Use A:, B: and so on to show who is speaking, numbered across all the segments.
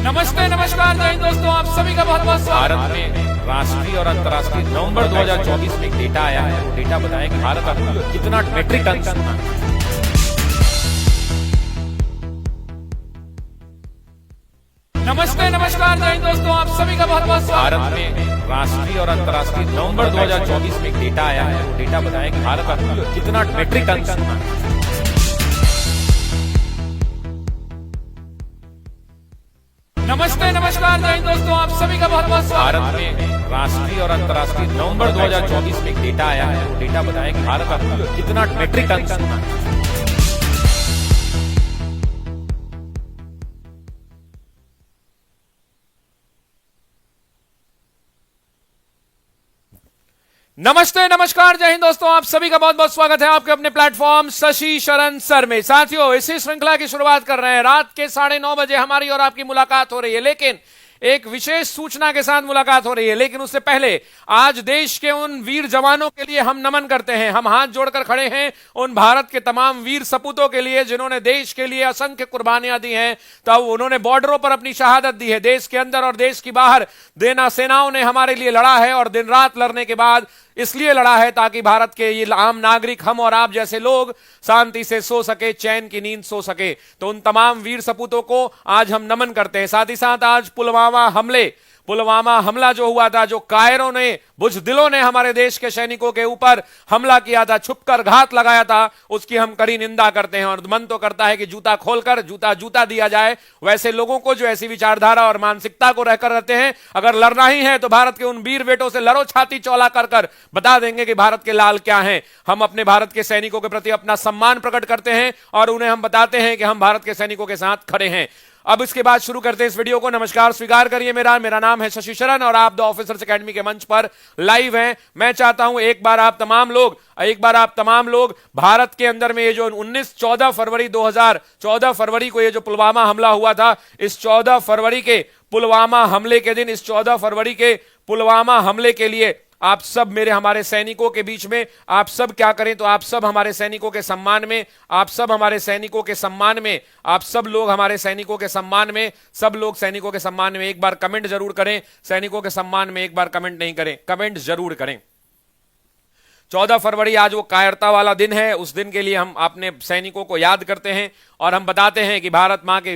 A: नमस्ते नमस्कार जय हिंद दोस्तों, आप सभी का बहुत बहुत स्वागत।
B: भारत में राष्ट्रीय और अंतर्राष्ट्रीय नवंबर 2024 में एक डेटा आया है। वो डेटा बताया कि भारत अब कितना मेट्रिक टन
A: नमस्ते नमस्कार जय हिंद दोस्तों, आप सभी का बहुत बहुत स्वागत।
B: भारत में राष्ट्रीय और अंतर्राष्ट्रीय नवंबर 2024 में एक डेटा आया है। वो डेटा बताया कि भारत अब कितना मेट्रिक टन
A: नमस्ते नमस्कार जय हिंद दोस्तों, आप सभी का बहुत बहुत स्वागत।
B: भारत में राष्ट्रीय और अंतर्राष्ट्रीय नवंबर 2024 में एक डेटा आया है। वो डेटा बताया कि भारत अब कितना मेट्रिक टन
A: नमस्ते नमस्कार जय हिंद दोस्तों, आप सभी का बहुत बहुत स्वागत है आपके अपने प्लेटफॉर्म शशि शरण सर में। साथियों, इसी श्रृंखला की शुरुआत कर रहे हैं। रात के 9:30 बजे हमारी और आपकी मुलाकात हो रही है, लेकिन एक विशेष सूचना के साथ मुलाकात हो रही है। लेकिन उससे पहले आज देश के उन वीर जवानों के लिए हम नमन करते हैं। हम हाथ जोड़कर खड़े हैं उन भारत के तमाम वीर सपूतों के लिए जिन्होंने देश के लिए असंख्य कुर्बानियां दी हैं। तब उन्होंने बॉर्डरों पर अपनी शहादत दी है। देश के अंदर और देश की बाहर देना सेनाओं ने हमारे लिए लड़ा है, और दिन रात लड़ने के बाद इसलिए लड़ा है ताकि भारत के ये आम नागरिक, हम और आप जैसे लोग शांति से सो सके, चैन की नींद सो सके। तो उन तमाम वीर सपूतों को आज हम नमन करते हैं। साथ ही साथ आज पुलवामा हमला जो हुआ था, जो कायरों ने, बुज़दिलों ने हमारे देश के सैनिकों के ऊपर हमला किया था, छुपकर घात लगाया था, उसकी हम कड़ी निंदा करते हैं। और मन तो करता है कि जूता खोलकर जूता दिया जाए वैसे लोगों को जो ऐसी विचारधारा और मानसिकता को रहकर रहते हैं। अगर लड़ना ही है तो भारत के उन वीर बेटों से लड़ो, छाती चौला कर बता देंगे कि भारत के लाल क्या हैं। हम अपने भारत के सैनिकों के प्रति अपना सम्मान प्रकट करते हैं और उन्हें हम बताते हैं कि हम भारत के सैनिकों के साथ खड़े हैं। अब इसके बाद शुरू करते हैं इस वीडियो को। नमस्कार स्वीकार करिए, मेरा नाम है शशि शरण और आप द ऑफिसर्स एकेडमी के मंच पर लाइव हैं। मैं चाहता हूं एक बार आप तमाम लोग भारत के अंदर में ये जो 14 फरवरी को ये जो पुलवामा हमला हुआ था, इस 14 फरवरी के पुलवामा हमले के दिन, इस 14 फरवरी के पुलवामा हमले के लिए आप सब हमारे सैनिकों के बीच में आप सब क्या करें, तो आप सब हमारे सैनिकों के सम्मान में, आप सब लोग हमारे सैनिकों के सम्मान में, सब लोग सैनिकों के सम्मान में एक बार कमेंट जरूर करें। सैनिकों के सम्मान में एक बार कमेंट नहीं करें, कमेंट जरूर करें। 14 फरवरी आज वो कायरता वाला दिन है। उस दिन के लिए हम अपने सैनिकों को याद करते हैं और हम बताते हैं कि भारत मां के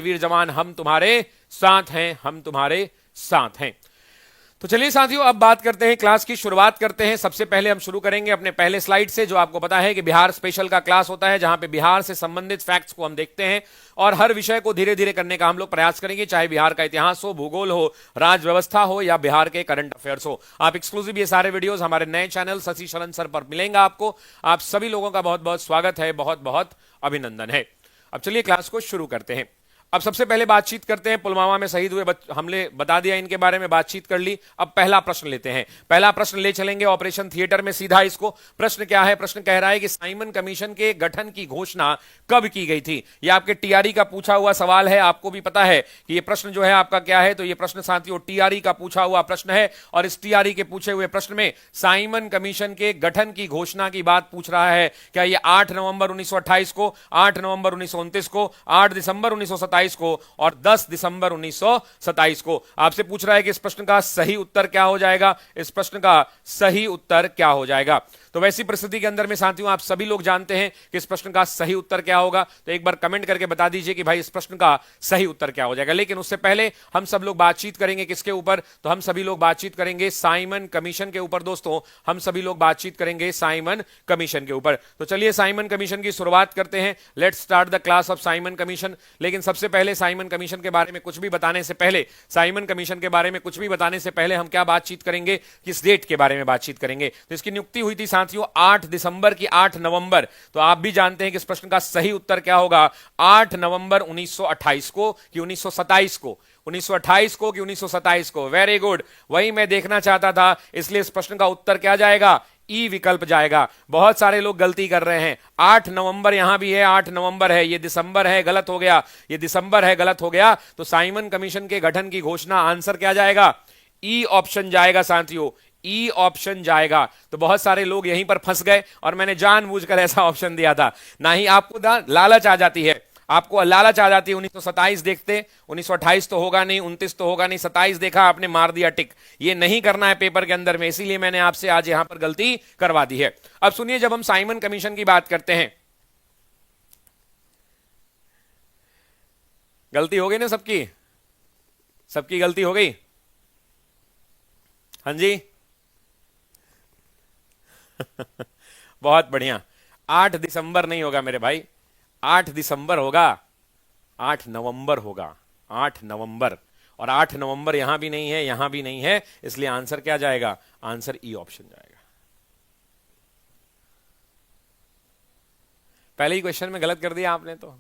A: वीर जवान हम तुम्हारे साथ हैं। तो चलिए साथियों, अब बात करते हैं, क्लास की शुरुआत करते हैं। सबसे पहले हम शुरू करेंगे अपने पहले स्लाइड से, जो आपको पता है कि बिहार स्पेशल का क्लास होता है, जहां पे बिहार से संबंधित फैक्ट्स को हम देखते हैं और हर विषय को धीरे धीरे करने का हम लोग प्रयास करेंगे, चाहे बिहार का इतिहास हो, भूगोल हो, राज व्यवस्था हो या बिहार के करंट अफेयर्स हो। आप एक्सक्लूसिव ये सारे वीडियोस हमारे नए चैनल शशि शरण सर पर मिलेंगे आपको। आप सभी लोगों का बहुत बहुत स्वागत है, बहुत बहुत अभिनंदन है। अब चलिए क्लास को शुरू करते हैं। अब सबसे पहले बातचीत करते हैं पुलवामा में शहीद हुए हमले, बता दिया इनके बारे में, बातचीत कर ली। अब पहला प्रश्न लेते हैं। पहला प्रश्न ले चलेंगे ऑपरेशन थिएटर में सीधा इसको। प्रश्न क्या है? प्रश्न कह रहा है कि साइमन कमीशन के गठन की घोषणा कब की गई थी। यह आपके टीआरई का पूछा हुआ सवाल है। आपको भी पता है कि यह प्रश्न जो है आपका क्या है, तो यह प्रश्न साथियों टीआरई का पूछा हुआ प्रश्न है। और इस टीआरई के पूछे हुए प्रश्न में साइमन कमीशन के गठन की घोषणा की बात पूछ रहा है। क्या यह 8 नवंबर 1928 को, 8 नवंबर 1929 को, 8 दिसंबर 1927 को और 10 दिसंबर 1927 को? आपसे पूछ रहा है कि इस प्रश्न का सही उत्तर क्या हो जाएगा। इस प्रश्न का सही उत्तर क्या हो जाएगा? तो वैसी परिस्थिति के अंदर में साथियों आप सभी लोग जानते हैं कि इस प्रश्न का सही उत्तर क्या होगा। तो एक बार कमेंट करके बता दीजिए कि भाई इस प्रश्न का सही उत्तर क्या हो जाएगा। लेकिन उससे पहले हम सब लोग बातचीत करेंगे किसके ऊपर, तो हम सभी लोग बातचीत करेंगे साइमन कमीशन के ऊपर। दोस्तों, हम सभी लोग बातचीत करेंगे साइमन कमीशन के ऊपर। तो चलिए साइमन कमीशन की शुरुआत करते हैं। Let's start the class of Simon commission. लेकिन सबसे पहले साइमन कमीशन के बारे में कुछ भी बताने से पहले हम क्या बातचीत करेंगे, किस डेट के बारे में बातचीत करेंगे। तो इसकी नियुक्ति हुई थी साथियों 8 दिसंबर की 8 नवंबर। तो आप भी जानते हैं कि इस प्रश्न का सही उत्तर क्या होगा, 8 नवंबर 1928 को कि 1927 को, 1928 को कि 1927 को। वेरी गुड, वही मैं देखना चाहता था, इसलिए इस प्रश्न का उत्तर क्या जाएगा, ई विकल्प जाएगा। बहुत सारे लोग गलती कर रहे हैं। 8 नवंबर यहां भी है, 8 नवंबर है, ये दिसंबर है, गलत हो गया, ये दिसंबर है, गलत हो गया। तो साइमन कमीशन के गठन की घोषणा, आंसर क्या जाएगा, ई ऑप्शन जाएगा साथियों, ई ऑप्शन जाएगा। तो बहुत सारे लोग यहीं पर फंस गए और मैंने जानबूझकर ऐसा ऑप्शन दिया था, ना ही आपको लालच आ जाती है। आपको लालच आ जाती है 1927 देखते, 1928 तो होगा नहीं, 29 तो होगा नहीं, 27 देखा आपने मार दिया टिक। ये नहीं करना है पेपर के अंदर में, इसीलिए मैंने आपसे आज यहां पर गलती करवा दी है। अब सुनिए, जब हम साइमन कमीशन की बात करते हैं, गलती हो गई ना सबकी, सबकी गलती हो गई, हाँ जी बहुत बढ़िया। 8 दिसंबर नहीं होगा मेरे भाई, 8 दिसंबर होगा, 8 नवंबर होगा, 8 नवंबर। और 8 नवंबर यहां भी नहीं है, यहां भी नहीं है, इसलिए आंसर क्या जाएगा? आंसर ई ऑप्शन जाएगा। पहले ही क्वेश्चन में गलत कर दिया आपने तो।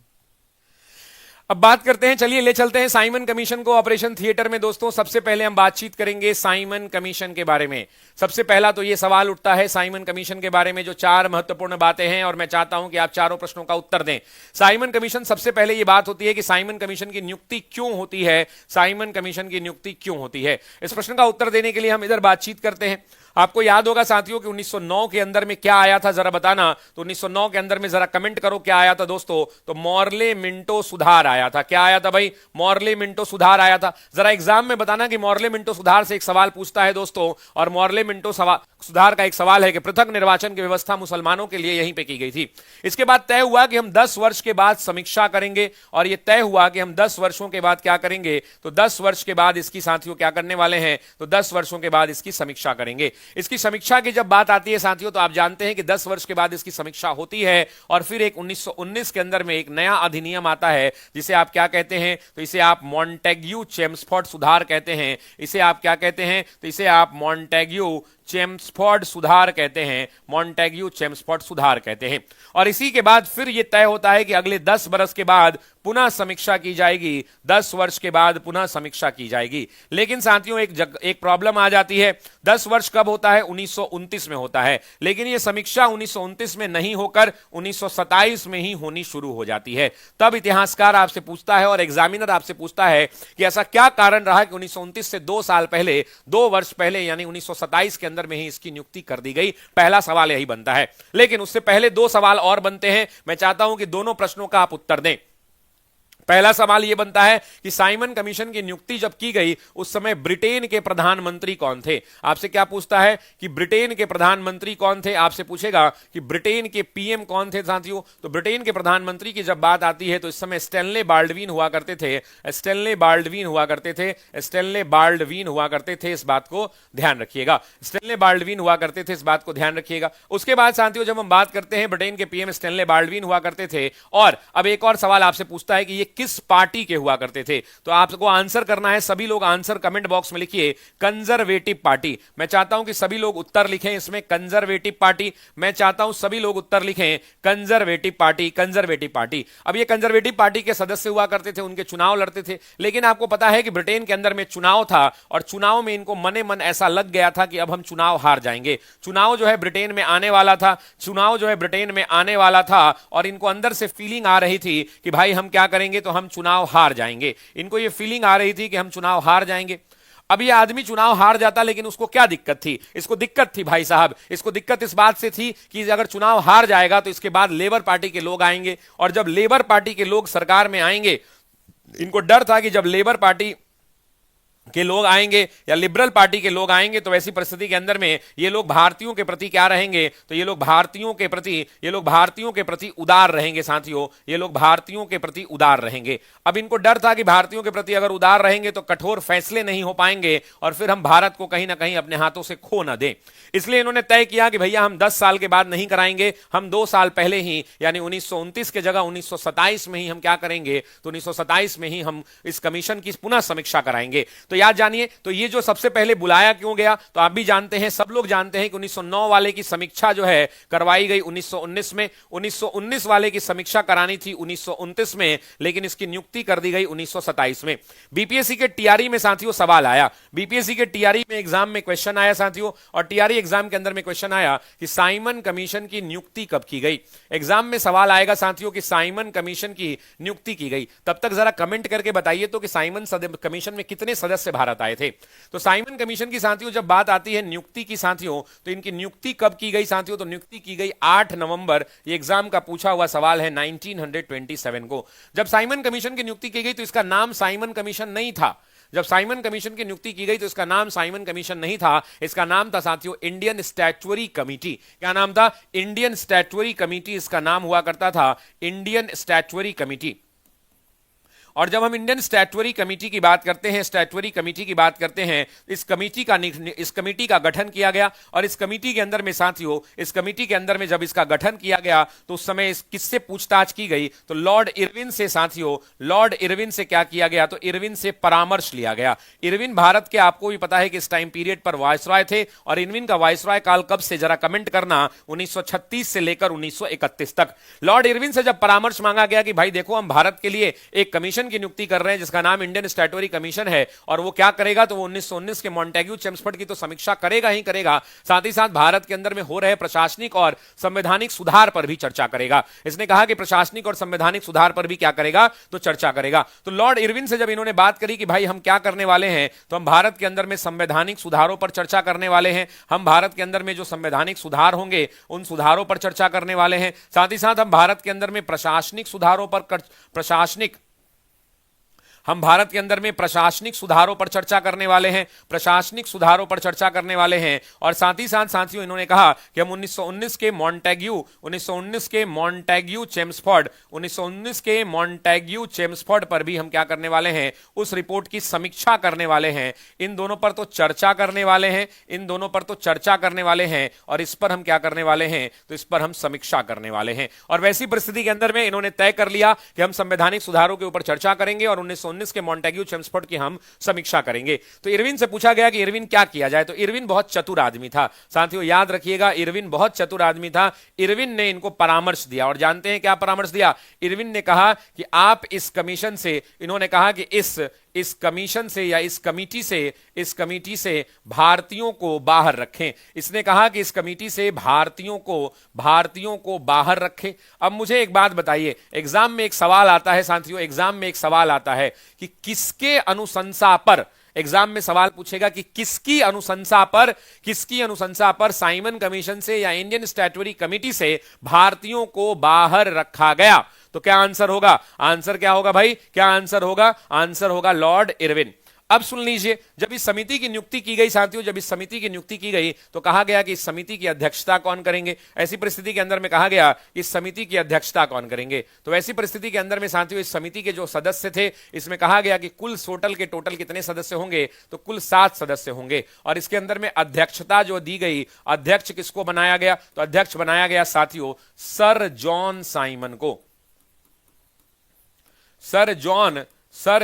A: अब बात करते हैं, चलिए ले चलते हैं साइमन कमीशन को ऑपरेशन थिएटर में। दोस्तों सबसे पहले हम बातचीत करेंगे साइमन कमीशन के बारे में। सबसे पहला तो ये सवाल उठता है साइमन कमीशन के बारे में, जो 4 महत्वपूर्ण बातें हैं, और मैं चाहता हूं कि आप चारों प्रश्नों का उत्तर दें। साइमन कमीशन, सबसे पहले ये बात होती है कि साइमन कमीशन की नियुक्ति क्यों होती है, साइमन कमीशन की नियुक्ति क्यों होती है। इस प्रश्न का उत्तर देने के लिए हम इधर बातचीत करते हैं। आपको याद होगा साथियों कि 1909 के अंदर में क्या आया था, जरा बताना। तो 1909 के अंदर में जरा कमेंट करो क्या आया था दोस्तों। तो मॉर्ले मिंटो सुधार आया था। क्या आया था भाई? मॉर्ले मिंटो सुधार आया था। जरा एग्जाम में बताना कि मॉर्ले मिंटो सुधार से एक सवाल पूछता है दोस्तों, और मॉर्ले मिंटो सुधार का एक सवाल है कि पृथक निर्वाचन की व्यवस्था मुसलमानों के लिए यहीं पे की गई थी। इसके बाद तय हुआ कि हम 10 वर्ष के बाद समीक्षा करेंगे, और यह तय हुआ कि हम 10 वर्षों के बाद क्या करेंगे, तो 10 वर्ष के बाद इसकी साथियों क्या करने वाले हैं, तो 10 वर्षों के बाद इसकी समीक्षा करेंगे। इसकी समीक्षा की जब बात आती है साथियों, तो आप जानते हैं कि 10 वर्ष के बाद इसकी समीक्षा होती है, और फिर एक 1919 के अंदर में एक नया अधिनियम आता है, जिसे आप क्या कहते हैं, तो इसे आप मॉन्टेग्यू चेम्सफोर्ड सुधार कहते हैं। इसे आप क्या कहते हैं, तो इसे आप मॉन्टेग्यू चेम्सफोर्ड सुधार कहते हैं, मॉन्टेग्यू चेम्सफोर्ड सुधार कहते हैं। और इसी के बाद फिर यह तय होता है कि अगले 10 वर्ष के बाद पुनः समीक्षा की जाएगी, 10 वर्ष के बाद पुनः समीक्षा की जाएगी। लेकिन साथियों एक प्रॉब्लम आ जाती है। 10 वर्ष कब होता है? 1929 में होता है। लेकिन यह समीक्षा 1929 में नहीं होकर 1927 में ही होनी शुरू हो जाती है। तब इतिहासकार आपसे पूछता है और एग्जामिनर आपसे पूछता है कि ऐसा क्या कारण रहा कि 1929 से 2 साल पहले, 2 वर्ष पहले, यानी 1927 के अंदर में ही इसकी नियुक्ति कर दी गई। पहला सवाल यही बनता है। लेकिन उससे पहले 2 सवाल और बनते हैं। मैं चाहता हूं कि दोनों प्रश्नों का आप उत्तर दें। पहला सवाल यह बनता है कि साइमन कमीशन की नियुक्ति जब की गई, उस समय ब्रिटेन के प्रधानमंत्री कौन थे? आपसे क्या पूछता है कि ब्रिटेन के प्रधानमंत्री कौन थे? आपसे पूछेगा कि ब्रिटेन के पीएम कौन थे साथियों। तो ब्रिटेन के प्रधानमंत्री की जब बात आती है, तो इस समय स्टैनले बाल्डविन हुआ करते थे, स्टैनले बाल्डविन हुआ करते थे, स्टैनले बाल्डविन हुआ करते थे। इस बात को ध्यान रखिएगा, स्टैनले बाल्डविन हुआ करते थे, इस बात को ध्यान रखिएगा। उसके बाद साथियों जब हम बात करते हैं, ब्रिटेन के पीएम स्टैनले बाल्डविन हुआ करते थे। और अब एक और सवाल आपसे पूछता है कि ये किस पार्टी के हुआ करते थे? तो आपको आंसर करना है। सभी लोग आंसर कमेंट बॉक्स में लिखिए, कंजर्वेटिव पार्टी। मैं चाहता हूं कि सभी लोग उत्तर लिखें इसमें, कंजर्वेटिव पार्टी। मैं चाहता हूं सभी लोग उत्तर लिखें, कंजर्वेटिव पार्टी, कंजर्वेटिव पार्टी। अब ये कंजर्वेटिव पार्टी के सदस्य हुआ करते थे, उनके चुनाव लड़ते थे। लेकिन आपको पता है कि ब्रिटेन के अंदर में चुनाव था, और चुनाव में इनको मने मन ऐसा लग गया था कि अब हम चुनाव हार जाएंगे। चुनाव जो है ब्रिटेन में आने वाला था, चुनाव जो है ब्रिटेन में आने वाला था, और इनको अंदर से फीलिंग आ रही थी कि भाई हम क्या करेंगे, तो हम चुनाव हार जाएंगे। इनको ये फीलिंग आ रही थी कि हम चुनाव हार जाएंगे। अब ये आदमी चुनाव हार जाता, लेकिन उसको क्या दिक्कत थी? इसको दिक्कत थी भाई साहब, इसको दिक्कत इस बात से थी कि अगर चुनाव हार जाएगा तो इसके बाद लेबर पार्टी के लोग आएंगे, और जब लेबर पार्टी के लोग सरकार में आएंगे, इनको डर था कि जब लेबर पार्टी के लोग आएंगे या लिबरल पार्टी के लोग आएंगे, तो ऐसी परिस्थिति के अंदर में ये लोग भारतीयों के प्रति क्या रहेंगे, तो ये लोग भारतीयों के प्रति उदार रहेंगे साथियों, ये लोग भारतीयों के प्रति उदार रहेंगे। अब इनको डर था कि भारतीयों के प्रति अगर उदार रहेंगे तो कठोर फैसले नहीं हो पाएंगे, और फिर हम भारत को कहीं ना कहीं अपने हाथों से खो ना दें। इसलिए इन्होंने तय किया कि भैया हम 10 साल के बाद नहीं कराएंगे, हम 2 साल पहले ही, यानी 1929 के जगह 1927 में ही हम क्या करेंगे, तो 1927 में ही हम इस कमीशन की पुनः समीक्षा कराएंगे। तो याद जानिए, तो ये जो सबसे पहले बुलाया क्यों गया, तो आप भी जानते हैं, सब लोग जानते हैं कि 1909 वाले की समीक्षा जो है करवाई गई 1919 में। 1919 वाले की समीक्षा करानी थी 1929 में, लेकिन इसकी नियुक्ति कर दी गई 1927 में। बीपीएससी के टीआरई में साथियों सवाल आया, बीपीएससी के टीआरई में एग्जाम में क्वेश्चन आया साथियों, और टीआरई एग्जाम के अंदर में क्वेश्चन आया कि साइमन कमीशन की नियुक्ति कब की गई। एग्जाम में सवाल आएगा साथियों कि साइमन कमीशन की नियुक्ति की गई। तब तक जरा कमेंट करके बताइए तो कि साइमन कमीशन में कितने सदस्य से भारत आए थे। तो साइमन कमीशन की साथियों जब बात आती है नियुक्ति की साथियों, तो इनकी नियुक्ति कब की गई साथियों? तो नियुक्ति की गई 8 नवंबर, ये एग्जाम का पूछा हुआ सवाल है, 1927 को। जब साइमन कमीशन की नियुक्ति की गई तो इसका नाम साइमन कमीशन नहीं था। जब साइमन कमीशन की नियुक्ति की गई तो इसका नाम साइमन कमीशन नहीं था, इसका नाम था साथियों इंडियन स्टैट्यूटरी कमिटी। क्या नाम था? इंडियन स्टैट्यूटरी कमिटी इसका नाम हुआ करता था, इंडियन स्टैट्यूटरी कमिटी। और जब हम इंडियन स्टैट्यूटरी कमेटी की बात करते हैं, स्टैट्यूटरी कमेटी की बात करते हैं, इस कमेटी का गठन किया गया। और इस कमेटी के अंदर में साथियों, इस कमेटी के अंदर में जब इसका गठन किया गया तो उस समय किससे पूछताछ की गई? तो लॉर्ड इरविन से साथियों, लॉर्ड इरविन से क्या किया गया? तो इरविन से परामर्श लिया गया। इरविन भारत के, आपको भी पता है कि इस टाइम पीरियड पर वायसराय थे। और इरविन का वायसराय काल कब से, जरा कमेंट करना, 1936 से लेकर 1931 तक। लॉर्ड इरविन से जब परामर्श मांगा गया कि भाई देखो, हम भारत के लिए एक कमीशन की नियुक्ति कर रहे हैं जिसका नाम इंडियन स्टैट्यूटरी कमीशन है, और वो क्या करेगा? तो वो 1919 के मॉन्टेग्यू चेम्सफोर्ड की तो समीक्षा करेगा ही करेगा, साथ ही साथ भारत के अंदर में हो रहे प्रशासनिक और संवैधानिक सुधार पर भी चर्चा करेगा। इसने कहा कि प्रशासनिक और संवैधानिक सुधार पर भी क्या करेगा? तो चर्चा करेगा। तो लॉर्ड इरविन से जब इन्होंने बात करी कि भाई हम क्या करने वाले हैं, तो हम भारत के अंदर में संवैधानिक सुधारों पर चर्चा करने वाले हैं। हम भारत के अंदर में जो संवैधानिक सुधार होंगे उन सुधारों पर चर्चा करने वाले हैं। साथ ही साथ हम भारत के अंदर में प्रशासनिक सुधारों पर हम भारत के अंदर में प्रशासनिक सुधारों पर चर्चा करने वाले हैं, प्रशासनिक सुधारों पर चर्चा करने वाले हैं। और साथ ही साथ साथियों इन्होंने कहा कि हम 1919 के मॉन्टेग्यू पर भी हम क्या करने वाले हैं? उस रिपोर्ट की समीक्षा करने वाले हैं। इन दोनों पर तो चर्चा करने वाले हैं, इन दोनों पर तो चर्चा करने वाले हैं, और इस पर हम क्या करने वाले हैं? तो इस पर हम समीक्षा करने वाले हैं। और वैसी परिस्थिति के अंदर में इन्होंने तय कर लिया कि हम संवैधानिक सुधारों के ऊपर चर्चा करेंगे और 1919 के मॉन्टेग्यू चेम्सफोर्ड की हम समीक्षा करेंगे। तो इरविन से पूछा गया कि इरविन क्या किया जाए? तो इरविन बहुत चतुर आदमी था साथियों, याद रखिएगा, इरविन बहुत चतुर आदमी था। इरविन ने इनको परामर्श दिया, और जानते हैं क्या परामर्श दिया? इरविन ने कहा कि आप इस कमीशन से, इन्होंने कहा कि इस कमीशन से या इस कमेटी से भारतीयों को बाहर रखें। इसने कहा कि इस कमेटी से भारतीयों को बाहर रखें। अब मुझे एक बात बताइए, एग्जाम में एक सवाल आता है साथियों, एग्जाम में एक सवाल आता है कि किसके अनुशंसा पर, एग्जाम में सवाल पूछेगा कि किसकी अनुशंसा पर साइमन कमीशन से या इंडियन स्टैट्यूटरी कमेटी से भारतीयों को बाहर रखा गया? तो क्या आंसर होगा? आंसर क्या होगा भाई? क्या आंसर होगा? आंसर होगा लॉर्ड इरविन। अब सुन लीजिए, जब इस समिति की नियुक्ति की गई साथियों, जब इस समिति की नियुक्ति की गई तो कहा गया कि इस समिति की अध्यक्षता कौन करेंगे? ऐसी परिस्थिति के अंदर में कहा गया कि इस समिति की अध्यक्षता कौन करेंगे? तो ऐसी परिस्थिति के अंदर में साथियों इस समिति के जो सदस्य थे, इसमें कहा गया कि कुल टोटल कितने सदस्य होंगे? तो कुल 7 सदस्य होंगे। और इसके अंदर में अध्यक्षता जो दी गई, अध्यक्ष किसको बनाया गया? तो अध्यक्ष बनाया गया साथियों सर जॉन साइमन को। सर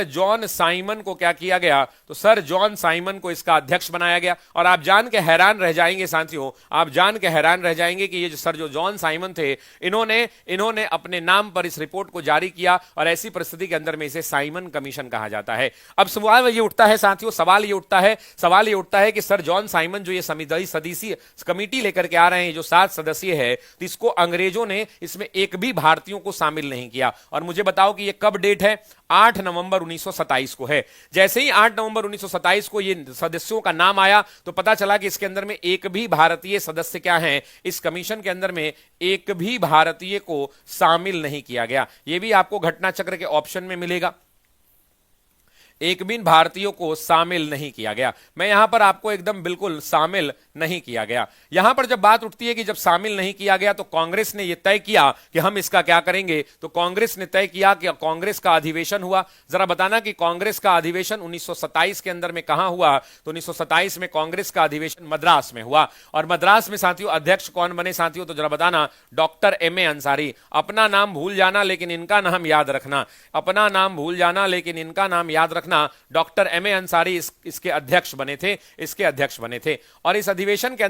A: जॉन साइमन को क्या किया गया? तो सर जॉन साइमन को इसका अध्यक्ष बनाया गया। और आप जान के हैरान रह जाएंगे साथियों, आप जान के हैरान रह जाएंगे कि ये जो जॉन साइमन थे, इन्होंने अपने नाम पर इस रिपोर्ट को जारी किया, और ऐसी परिस्थिति के अंदर में इसे साइमन कमीशन कहा जाता है। अब सवाल ये उठता है साथियों, सवाल ये उठता है कि सर जॉन साइमन जो ये सदस्यीय कमेटी लेकर के आ रहे हैं, जो 7 सदस्यीय है, तो इसको अंग्रेजों ने इसमें एक भी भारतीयों को शामिल नहीं किया। और मुझे बताओ कि ये कब डेट है? 8 नवंबर 1927 को है। जैसे ही 8 नवंबर 1927 को ये सदस्यों का नाम आया तो पता चला कि इसके अंदर में एक भी भारतीय सदस्य क्या है? इस कमीशन के अंदर में एक भी भारतीय को शामिल नहीं किया गया। यह भी आपको घटना चक्र के ऑप्शन में मिलेगा, एक भी भारतीयों को शामिल नहीं किया गया। मैं यहां पर आपको एकदम बिल्कुल शामिल नहीं किया गया। यहां पर जब बात उठती है कि जब शामिल नहीं किया गया तो कांग्रेस ने यह तय किया कि हम इसका क्या करेंगे? तो कांग्रेस ने तय किया कि कांग्रेस का अधिवेशन हुआ। जरा बताना कि कांग्रेस का अधिवेशन 1927 के अंदर में कहां हुआ? तो 1927 में कांग्रेस का अधिवेशन मद्रास में हुआ। और मद्रास में साथियों अध्यक्ष कौन बने साथियों? तो जरा बताना, डॉक्टर एम ए अंसारी। अपना नाम भूल जाना लेकिन इनका नाम याद रखना, अपना नाम भूल जाना लेकिन इनका नाम याद रखना। डॉक्टर एम ए अंसारी इसके अध्यक्ष बने थे। और इस अधिवेशन के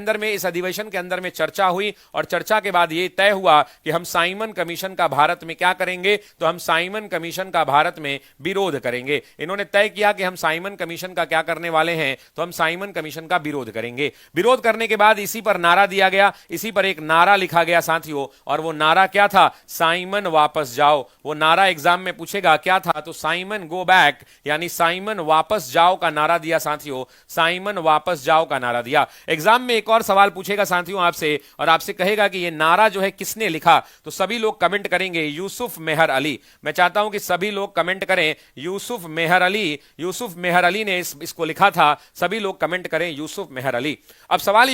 A: अंदर में चर्चा हुई, और चर्चा के बाद यह तय हुआ कि हम साइमन कमीशन का भारत में क्या करेंगे? तो हम साइमन कमीशन का भारत में विरोध करेंगे। इन्होंने तय किया कि हम साइमन कमीशन का क्या करने वाले हैं? तो हम साइमन कमीशन का विरोध करेंगे। विरोध करने के बाद इसी पर नारा दिया गया, इसी पर एक नारा लिखा गया साथियों, और वो नारा क्या था? साइमन वापस जाओ। वो नारा एग्जाम में पूछेगा क्या था? तो साइमन गो बैक, यानी यानी साइमन वापस जाओ का नारा दिया साथियों, साइमन वापस जाओ का नारा दिया। एग्जाम में एक और सवाल पूछेगा साथियों आपसे, और आपसे कहेगा कि यह नारा जो है किसने लिखा, तो सभी लोग कमेंट करेंगे यूसुफ मेहर अली। मैं चाहता हूं कि सभी लोग कमेंट करें यूसुफ मेहर अली, यूसुफ मेहर अली ने इसको लिखा था, सभी लोग कमेंट करें यूसुफ मेहर अली। अब सवाल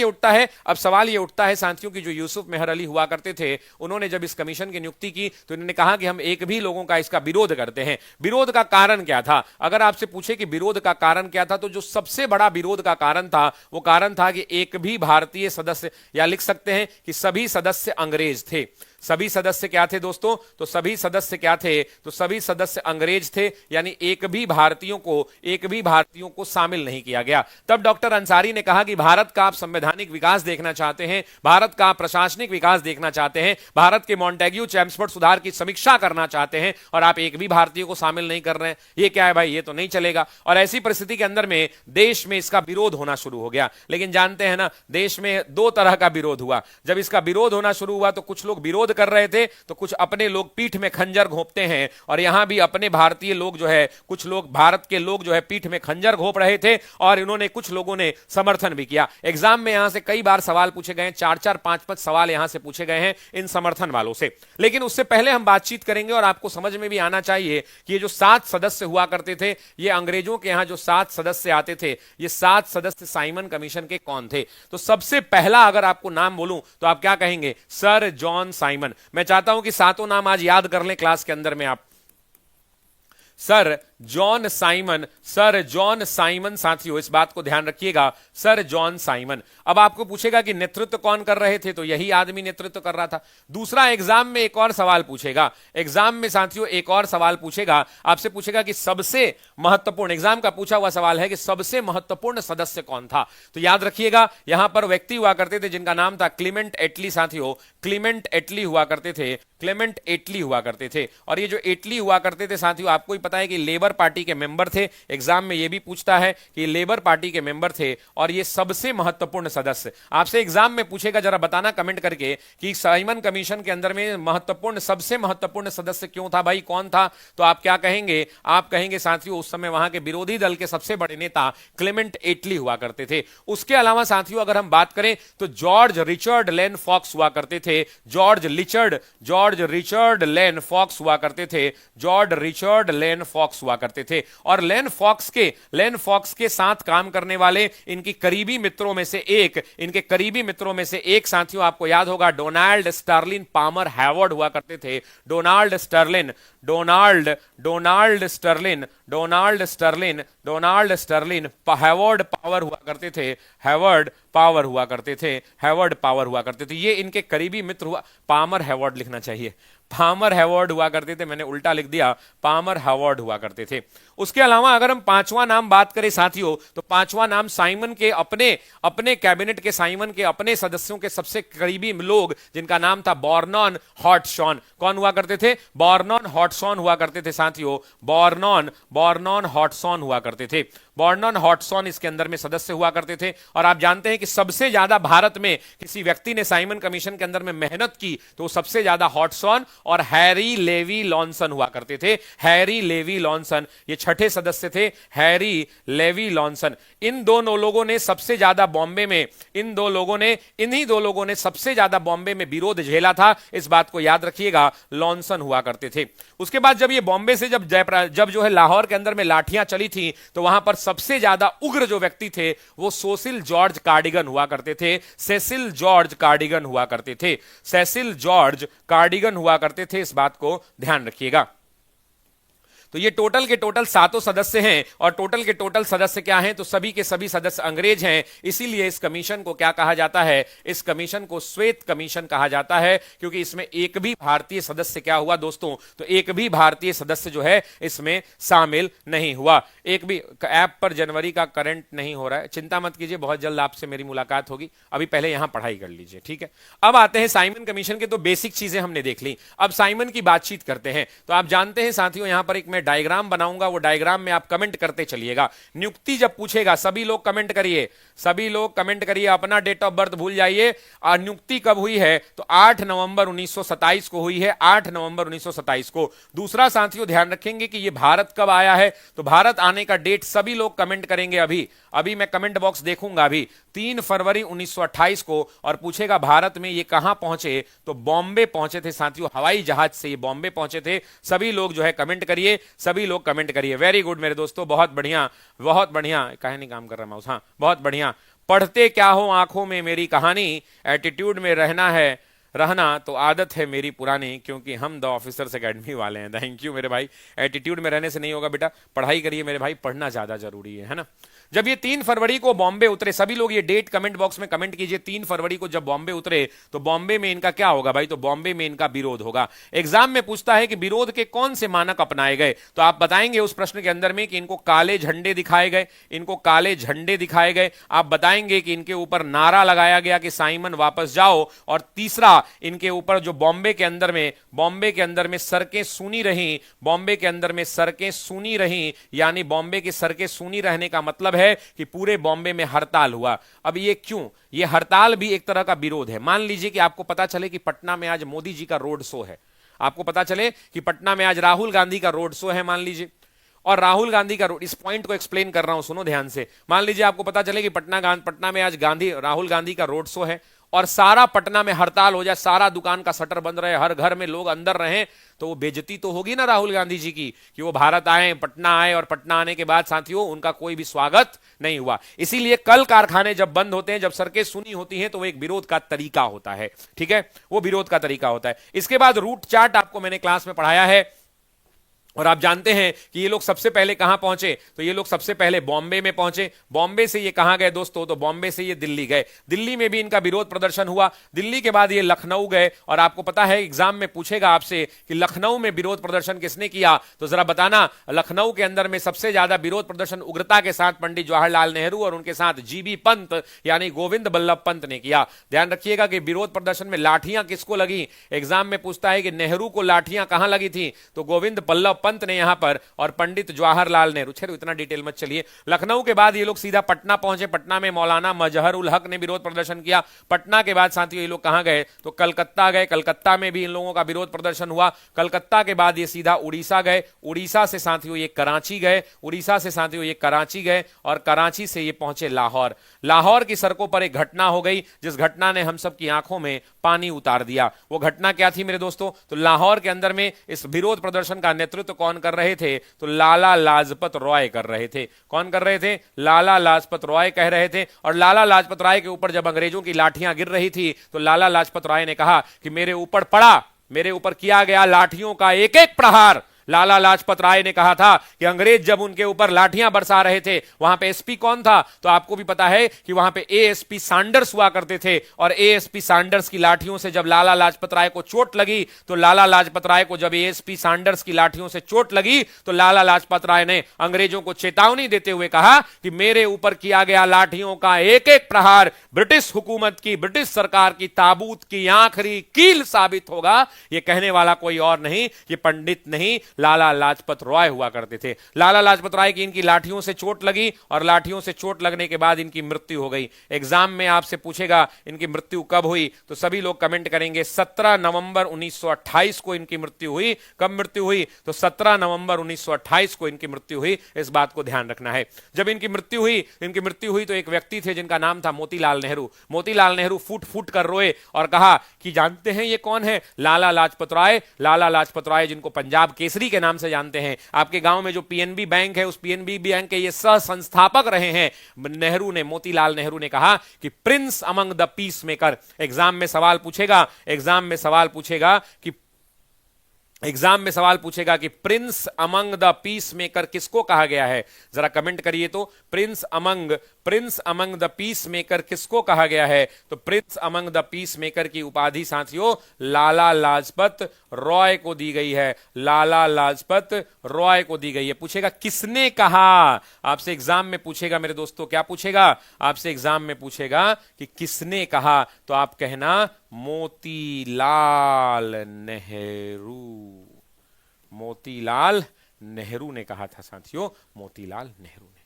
A: ये उठता है साथियों कि जो यूसुफ मेहर अली हुआ करते थे, उन्होंने जब इस कमीशन की नियुक्ति की तो इन्होंने कहा कि हम एक भी लोगों का इसका विरोध करते हैं। विरोध का कारण क्या था? अगर आपसे पूछे कि विरोध का कारण क्या था, तो जो सबसे बड़ा विरोध का कारण था वो कारण था कि एक भी भारतीय सदस्य, या लिख सकते हैं कि सभी सदस्य अंग्रेज थे। सभी सदस्य क्या थे दोस्तों? तो सभी सदस्य क्या थे? तो सभी सदस्य अंग्रेज थे, यानी एक भी भारतीयों को शामिल नहीं किया गया। तब डॉक्टर अंसारी ने कहा कि भारत का आप संवैधानिक विकास देखना चाहते हैं, भारत का आप प्रशासनिक विकास देखना चाहते हैं, भारत के मॉन्टेग्यू चैम्सफोर्ड सुधार की समीक्षा करना चाहते हैं, और आप एक भी भारतीय को शामिल नहीं कर रहे हैं, ये क्या है भाई, ये तो नहीं चलेगा। और ऐसी परिस्थिति के अंदर में देश में इसका विरोध होना शुरू हो गया। लेकिन जानते हैं ना, देश में दो तरह का विरोध हुआ। जब इसका विरोध होना शुरू हुआ तो कुछ लोग विरोध कर रहे थे, तो कुछ अपने लोग पीठ में खंजर घोंपते हैं, और यहां भी अपने भारतीय लोग जो है, कुछ लोग भारत के लोग जो है पीठ में खंजर घोंप रहे थे, और इन्होंने कुछ लोगों ने समर्थन भी किया। एग्जाम में यहां से कई बार सवाल पूछे गए, 4-4, 5-5 सवाल यहां से पूछे गए हैं इन समर्थन वालों से। लेकिन उससे पहले हम बातचीत करेंगे, और आपको समझ में भी आना चाहिए कि ये जो 7 सदस्य हुआ करते थे, ये अंग्रेजों के यहां जो 7 सदस्य आते थे, ये 7 सदस्य साइमन कमीशन के कौन थे? तो सबसे पहला अगर आपको नाम बोलूं तो आप क्या कहेंगे? Sir John Simon. मैं चाहता हूं कि सातों नाम आज याद कर लें क्लास के अंदर में आप। Sir John Simon, sir John Simon साथियों, इस बात को ध्यान रखिएगा, सर जॉन साइमन। अब आपको पूछेगा कि नेतृत्व कौन कर रहे थे, तो यही आदमी नेतृत्व कर रहा था। दूसरा, एग्जाम में एक और सवाल पूछेगा, एग्जाम में साथियों एक और सवाल पूछेगा, आपसे पूछेगा कि सबसे महत्वपूर्ण, एग्जाम का पूछा हुआ सवाल है कि सबसे महत्वपूर्ण सदस्य कौन था। तो याद रखिएगा, यहां पर व्यक्ति हुआ करते थे जिनका नाम था क्लीमेंट एटली साथियों, क्लीमेंट एटली हुआ करते थे, क्लेमेंट एटली हुआ करते थे। और ये जो एटली हुआ करते थे साथियों, आपको ही पता है कि लेबर पार्टी के मेंबर थे। एग्जाम में ये भी पूछता है कि लेबर पार्टी के मेंबर थे, और ये सबसे महत्वपूर्ण सदस्य। आपसे एग्जाम में पूछेगा, जरा बताना कमेंट करके कि साइमन कमीशन के अंदर में महत्वपूर्ण, सबसे महत्वपूर्ण सदस्य क्यों था भाई, कौन था? तो आप क्या कहेंगे? आप कहेंगे साथियों उस समय वहां के विरोधी दल के सबसे बड़े नेता क्लेमेंट एटली हुआ करते थे। उसके अलावा साथियों अगर हम बात करें तो जॉर्ज रिचर्ड लेन फॉक्स हुआ करते थे, जॉर्ज रिचर्ड लेन फॉक्स हुआ करते थे, जॉर्ज रिचर्ड लेन फॉक्स हुआ करते थे। और लेन फॉक्स के साथ काम करने वाले इनकी करीबी मित्रों में से एक, इनके करीबी मित्रों में से एक साथियों आपको याद होगा डोनाल्ड स्टर्लिन पामर हैवर्ड हुआ करते थे। डोनाल्ड स्टर्लिन हैवर्ड पावर हुआ करते थे, हैवर्ड पावर हुआ करते थे, हैवर्ड पावर हुआ करते थे। ये इनके करीबी मित्र हुआ, पामर हैवर्ड लिखना चाहिए, पामर हैवर्ड हुआ करते थे, मैंने उल्टा लिख दिया, पामर हैवर्ड हुआ करते थे। उसके अलावा अगर हम पांचवा नाम बात करें साथियों, तो पांचवा नाम साइमन के अपने कैबिनेट के, साइमन के अपने सदस्यों के सबसे करीबी लोग, जिनका नाम था बॉर्नॉन हॉटशॉन। कौन हुआ करते थे? बॉर्नॉन हॉटशॉन हुआ करते थे साथियों, बॉर्नॉन हॉटशॉन हुआ करते थे। बॉर्नॉन हॉटशॉन इसके अंदर में सदस्य हुआ करते थे। और आप जानते हैं कि सबसे ज्यादा भारत में किसी व्यक्ति ने साइमन कमीशन के अंदर में मेहनत की, तो सबसे ज्यादा हॉटशॉन और हैरी लेवी लॉन्सन हुआ करते थे। हैरी लेवी लॉन्सन ये छठे सदस्य थे, हैरी लेवी लॉन्सन। इन दोनों लोगों ने सबसे ज्यादा बॉम्बे में, इन्हीं दो लोगों ने सबसे ज्यादा बॉम्बे में विरोध झेला था, इस बात को याद रखिएगा, लॉन्सन हुआ करते थे। उसके बाद जब ये बॉम्बे से जब जो है लाहौर के अंदर में लाठियां चली थी, तो वहां पर सबसे ज्यादा उग्र जो व्यक्ति थे वो सेसिल जॉर्ज कार्डिगन हुआ करते थे, सेसिल जॉर्ज कार्डिगन हुआ करते थे, सेसिल जॉर्ज कार्डिगन हुआ करते थे, इस बात को ध्यान रखिएगा। तो ये टोटल के टोटल सातों सदस्य हैं, और टोटल के टोटल सदस्य क्या हैं? तो सभी के सभी सदस्य अंग्रेज हैं। इसीलिए इस कमीशन को क्या कहा जाता है? इस कमीशन को श्वेत कमीशन कहा जाता है, क्योंकि इसमें एक भी भारतीय सदस्य क्या हुआ दोस्तों? तो एक भी भारतीय सदस्य जो है इसमें शामिल नहीं हुआ। एक भी ऐप पर जनवरी का करंट नहीं हो रहा है, चिंता मत कीजिए, बहुत जल्द आपसे मेरी मुलाकात होगी। अभी पहले यहां पढ़ाई कर लीजिए, ठीक है। अब आते हैं साइमन कमीशन के, तो बेसिक चीजें हमने देख ली, अब साइमन की बातचीत करते हैं। तो आप जानते हैं साथियों, यहां पर एक मैं मैं डायग्राम बनाऊंगा, वो डायग्राम में आप कमेंट करते चलिएगा। नियुक्ति जब पूछेगा सभी लोग कमेंट करिए, सभी लोग कमेंट करिए, अपना डेट ऑफ बर्थ भूल जाइए। और नियुक्ति कब हुई है तो 8 नवंबर 1927 को हुई है, 8 नवंबर 1927 को। दूसरा साथियों ध्यान रखेंगे कि ये भारत कब आया है, तो भारत आने का डेट सभी लोग कमेंट करेंगे। अभी अभी मैं कमेंट बॉक्स देखूंगा, अभी 3 फरवरी 1928 को, और पूछेगा भारत में ये कहां पहुंचे, तो बॉम्बे पहुंचे थे साथियों, हवाई जहाज से ये बॉम्बे पहुंचे थे। सभी लोग जो है कमेंट करिए, सभी लोग कमेंट करिए। वेरी गुड मेरे दोस्तों, बहुत बढ़िया, बहुत बढ़िया। काहे नहीं काम कर रहा माउस, हाँ बहुत बढ़िया। पढ़ते क्या हो आंखों में मेरी कहानी, एटीट्यूड में रहना तो आदत है मेरी पुरानी, क्योंकि हम द ऑफिसर्स एकेडमी वाले हैं। थैंक यू मेरे भाई। एटीट्यूड में रहने से नहीं होगा बेटा, पढ़ाई करिए मेरे भाई, पढ़ना ज्यादा जरूरी है ना। जब ये 3 फरवरी को बॉम्बे उतरे, सभी लोग ये डेट कमेंट बॉक्स में कमेंट कीजिए। 3 फरवरी को जब बॉम्बे उतरे तो बॉम्बे में इनका क्या होगा भाई, तो बॉम्बे में इनका विरोध होगा। एग्जाम में पूछता है कि विरोध के कौन से मानक अपनाए गए, तो आप बताएंगे उस प्रश्न के अंदर में कि इनको काले झंडे दिखाए गए, इनको काले झंडे दिखाए गए। आप बताएंगे कि इनके ऊपर नारा लगाया गया कि साइमन वापस जाओ, और तीसरा इनके ऊपर जो बॉम्बे के अंदर में सड़कें सूनी रहीं, बॉम्बे के अंदर में सड़कें सूनी रहीं, यानी बॉम्बे की सड़कें सूनी रहने का मतलब है कि पूरे बॉम्बे में हड़ताल हुआ। अब ये क्यों, ये हड़ताल भी एक तरह का विरोध है। मान लीजिए कि आपको पता चले कि पटना में आज मोदी जी का रोड शो है, आपको पता चले कि पटना में आज राहुल गांधी का रोड शो है मान लीजिए, और राहुल गांधी का रोड, इस पॉइंट को एक्सप्लेन कर रहा हूं, सुनो ध्यान से। मान लीजिए आपको पता चले कि पटना में आज राहुल गांधी का रोड शो है, और सारा पटना में हड़ताल हो जाए, सारा दुकान का शटर बंद रहे, हर घर में लोग अंदर रहें, तो वो बेइज्जती तो होगी ना राहुल गांधी जी की, कि वो भारत आए, पटना आए, और पटना आने के बाद साथियों उनका कोई भी स्वागत नहीं हुआ। इसीलिए कल कारखाने जब बंद होते हैं, जब सड़कें सुनी होती हैं, तो वो एक विरोध का तरीका होता है, ठीक है, वो विरोध का तरीका होता है। इसके बाद रूट चार्ट आपको मैंने क्लास में पढ़ाया है, और आप जानते हैं कि ये लोग सबसे पहले कहां पहुंचे, तो ये लोग सबसे पहले बॉम्बे में पहुंचे। बॉम्बे से ये कहां गए दोस्तों, तो बॉम्बे से ये दिल्ली गए, दिल्ली में भी इनका विरोध प्रदर्शन हुआ। दिल्ली के बाद ये लखनऊ गए, और आपको पता है एग्जाम में पूछेगा आपसे कि लखनऊ में विरोध प्रदर्शन किसने किया, तो जरा बताना। लखनऊ के अंदर में सबसे ज्यादा विरोध प्रदर्शन उग्रता के साथ पंडित जवाहरलाल नेहरू और उनके साथ जीबी पंत यानी गोविंद बल्लभ पंत ने किया। ध्यान रखिएगा कि विरोध प्रदर्शन में लाठियां किसको लगी, एग्जाम में पूछता है कि नेहरू को लाठियां कहां लगी थी, तो गोविंद बल्लभ पंत ने यहां पर, और पंडित जवाहरलाल नेहरू। चलो इतना डिटेल मत चलिए। लखनऊ के बाद ये लोग सीधा पटना पहुंचे, पटना में मौलाना मजहर उल हक ने विरोध प्रदर्शन किया। पटना के बाद साथियों ये लोग कहां गए, तो कलकत्ता गए, कलकत्ता में भी इन लोगों का विरोध प्रदर्शन हुआ। कलकत्ता के बाद ये सीधा उड़ीसा गए, उड़ीसा से साथियों ये कराची गए, उड़ीसा से साथियों ये कराची गए, और कराची से ये पहुंचे लाहौर। लाहौर की सड़कों पर एक घटना हो गई, जिस घटना ने हम सब की आंखों में पानी उतार दिया। वो घटना क्या थी मेरे दोस्तों, तो लाहौर के अंदर में इस विरोध प्रदर्शन का नेतृत्व कौन कर रहे थे, तो लाला लाजपत राय कर रहे थे। कौन कर रहे थे, लाला लाजपत राय कह रहे थे। और लाला लाजपत राय के ऊपर जब अंग्रेजों की लाठियां गिर रही थी, तो लाला लाजपत राय ने कहा कि मेरे ऊपर पड़ा, मेरे ऊपर किया गया लाठियों का एक एक प्रहार। लाला लाजपत राय ने कहा था कि अंग्रेज जब उनके ऊपर लाठियां बरसा रहे थे, वहां पे एसपी कौन था, तो आपको भी पता है कि वहां पे एएसपी सैंडर्स हुआ करते थे, और एएसपी सैंडर्स की लाठियों से जब लाला लाजपत राय को चोट लगी, तो लाला लाजपत राय को जब एएसपी सैंडर्स की लाठियों से चोट लगी, तो लाला लाजपत राय ने अंग्रेजों को चेतावनी देते हुए कहा कि मेरे ऊपर किया गया लाठियों का एक एक प्रहार ब्रिटिश हुकूमत की, ब्रिटिश सरकार की ताबूत की आखिरी कील साबित होगा। यह कहने वाला कोई और नहीं, ये पंडित नहीं, लाला लाजपत राय हुआ करते थे। लाला लाजपत राय की इनकी लाठियों से चोट लगी, और लाठियों से चोट लगने के बाद इनकी मृत्यु हो गई। एग्जाम में आपसे पूछेगा इनकी मृत्यु कब हुई, तो सभी लोग कमेंट करेंगे 17 नवंबर 1928 को इनकी मृत्यु हुई। कब मृत्यु हुई, तो 17 नवंबर 1928 को इनकी मृत्यु हुई। इस बात को ध्यान रखना है। जब इनकी मृत्यु हुई तो एक व्यक्ति थे जिनका नाम था मोतीलाल नेहरू। मोतीलाल नेहरू फूट फूट कर रोए और कहा कि जानते हैं ये कौन है, लाला लाजपत राय। लाला लाजपत राय जिनको पंजाब केसरी के नाम से जानते हैं। आपके गांव में जो पीएनबी बैंक है, उस पीएनबी बैंक के ये सह संस्थापक रहे हैं नेहरू ने, मोतीलाल नेहरू ने कहा कि Prince among the peace maker. Exam में सवाल पूछेगा, कि Prince among the peace maker किसको कहा गया है, जरा कमेंट करिए तो। Prince among the peace maker किसको कहा गया है, तो Prince among the peace maker की उपाधि साथियों लाला लाजपत राय को दी गई है। लाला लाजपत राय को दी गई है। पूछेगा किसने कहा, आपसे एग्जाम में पूछेगा मेरे दोस्तों, क्या पूछेगा आपसे एग्जाम में पूछेगा कि किसने कहा, तो आप कहना मोतीलाल नेहरू। मोतीलाल नेहरू ने कहा था साथियों, मोतीलाल नेहरू ने।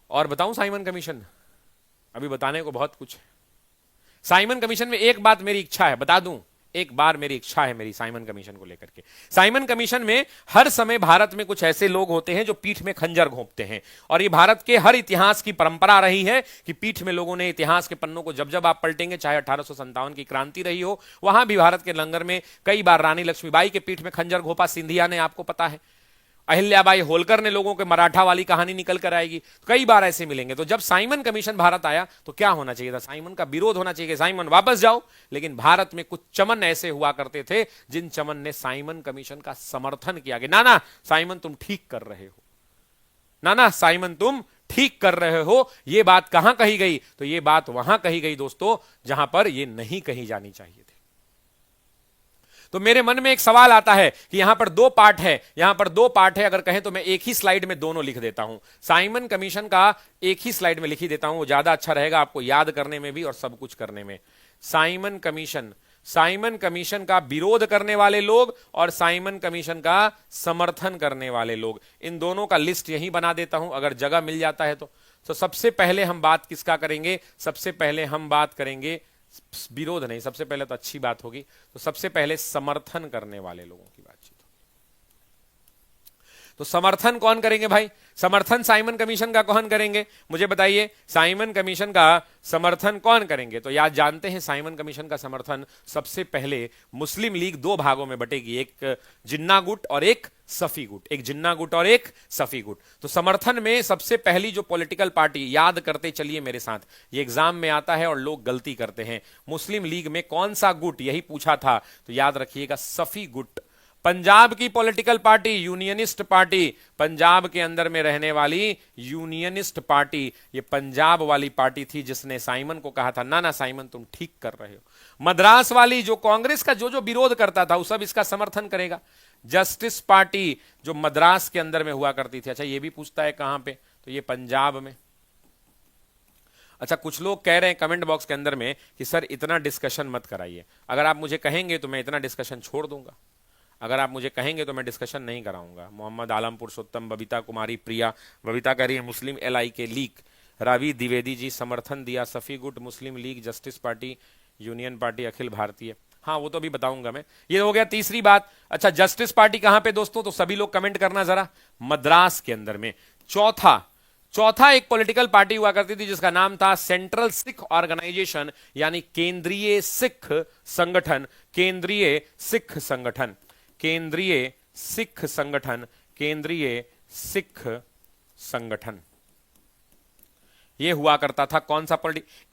A: और बताऊं साइमन कमीशन, अभी बताने को बहुत कुछ है। साइमन कमीशन में एक बात मेरी इच्छा है, बता दूं, एक बार मेरी इच्छा है मेरी साइमन कमीशन को लेकर के। साइमन कमीशन में हर समय भारत में कुछ ऐसे लोग होते हैं जो पीठ में खंजर घोंपते हैं, और ये भारत के हर इतिहास की परंपरा रही है कि पीठ में लोगों ने इतिहास के पन्नों को जब जब आप पलटेंगे, चाहे 1857 की क्रांति रही हो, वहां भी भारत के लंगर में कई बार रानी लक्ष्मीबाई के पीठ में खंजर घोंपा, सिंधिया ने, आपको पता है, अहिल्याबाई होलकर ने, लोगों के मराठा वाली कहानी निकल कर आएगी, तो कई बार ऐसे मिलेंगे। तो जब साइमन कमीशन भारत आया तो क्या होना चाहिए था? साइमन का विरोध होना चाहिए, साइमन वापस जाओ। लेकिन भारत में कुछ चमन ऐसे हुआ करते थे जिन चमन ने साइमन कमीशन का समर्थन किया कि ना ना साइमन तुम ठीक कर रहे हो, ना ना साइमन तुम ठीक कर रहे हो। यह बात कहां कही गई? तो यह बात वहां कही गई दोस्तों जहां पर यह नहीं कही जानी चाहिए थी। तो मेरे मन में एक सवाल आता है कि यहां पर दो पार्ट है, यहां पर दो पार्ट है, अगर कहें तो मैं एक ही स्लाइड में दोनों लिख देता हूं। साइमन कमीशन का एक ही स्लाइड में लिख ही देता हूं, वो ज्यादा अच्छा रहेगा आपको याद करने में भी और सब कुछ करने में। साइमन कमीशन का विरोध करने वाले लोग और साइमन कमीशन का समर्थन करने वाले लोग, इन दोनों का लिस्ट यही बना देता हूं अगर जगह मिल जाता है तो सबसे पहले हम बात किसका करेंगे? सबसे पहले हम बात करेंगे, विरोध नहीं, सबसे पहले तो अच्छी बात होगी, तो सबसे पहले समर्थन करने वाले लोगों की बातचीत। तो समर्थन कौन करेंगे भाई? समर्थन साइमन कमीशन का कौन करेंगे? मुझे बताइए, साइमन कमीशन का समर्थन कौन करेंगे? तो याद जानते हैं साइमन कमीशन का समर्थन सबसे पहले मुस्लिम लीग दो भागों में बटेगी, एक जिन्ना गुट और एक सफी गुट, एक जिन्ना गुट और एक सफी गुट। तो समर्थन में सबसे पहली जो पॉलिटिकल पार्टी, याद करते चलिए मेरे साथ, ये एग्जाम में आता है और लोग गलती करते हैं, मुस्लिम लीग में कौन सा गुट, यही पूछा था, तो याद रखिएगा सफी गुट। पंजाब की political party unionist party, Punjab के अंदर में रहने वाली यूनियनिस्ट पार्टी, ये पंजाब वाली पार्टी थी जिसने साइमन को कहा था ना ना साइमन तुम ठीक कर रहे हो। मद्रास वाली जो कांग्रेस का जो जो विरोध करता था वो सब इसका समर्थन करेगा। जस्टिस पार्टी जो मद्रास के अंदर में हुआ करती थी, अच्छा ये भी पूछता है कहां पे, तो ये पंजाब में। अच्छा कुछ लोग कह रहे हैं कमेंट बॉक्स के अंदर में कि सर इतना डिस्कशन मत कराइए, अगर आप मुझे कहेंगे तो मैं इतना डिस्कशन छोड़ दूंगा, अगर आप मुझे कहेंगे तो मैं डिस्कशन नहीं कराऊंगा। मोहम्मद आलम पुरुषोत्तम, बबीता कुमारी प्रिया, बबीता कह रही है मुस्लिम एलआई के लीग, रावी द्विवेदी जी समर्थन दिया, सफी गुट, मुस्लिम लीग, जस्टिस पार्टी, यूनियन पार्टी, अखिल भारतीय, हाँ वो तो भी बताऊंगा मैं। ये हो गया तीसरी बात। अच्छा जस्टिस पार्टी कहां पे दोस्तों? तो सभी लोग कमेंट करना जरा, मद्रास के अंदर में। चौथा एक पॉलिटिकल पार्टी हुआ करती थी जिसका नाम था सेंट्रल सिख ऑर्गेनाइजेशन, यानी केंद्रीय सिख संगठन, केंद्रीय सिख संगठन, केंद्रीय सिख संगठन, केंद्रीय सिख संगठन, यह हुआ करता था। कौन सा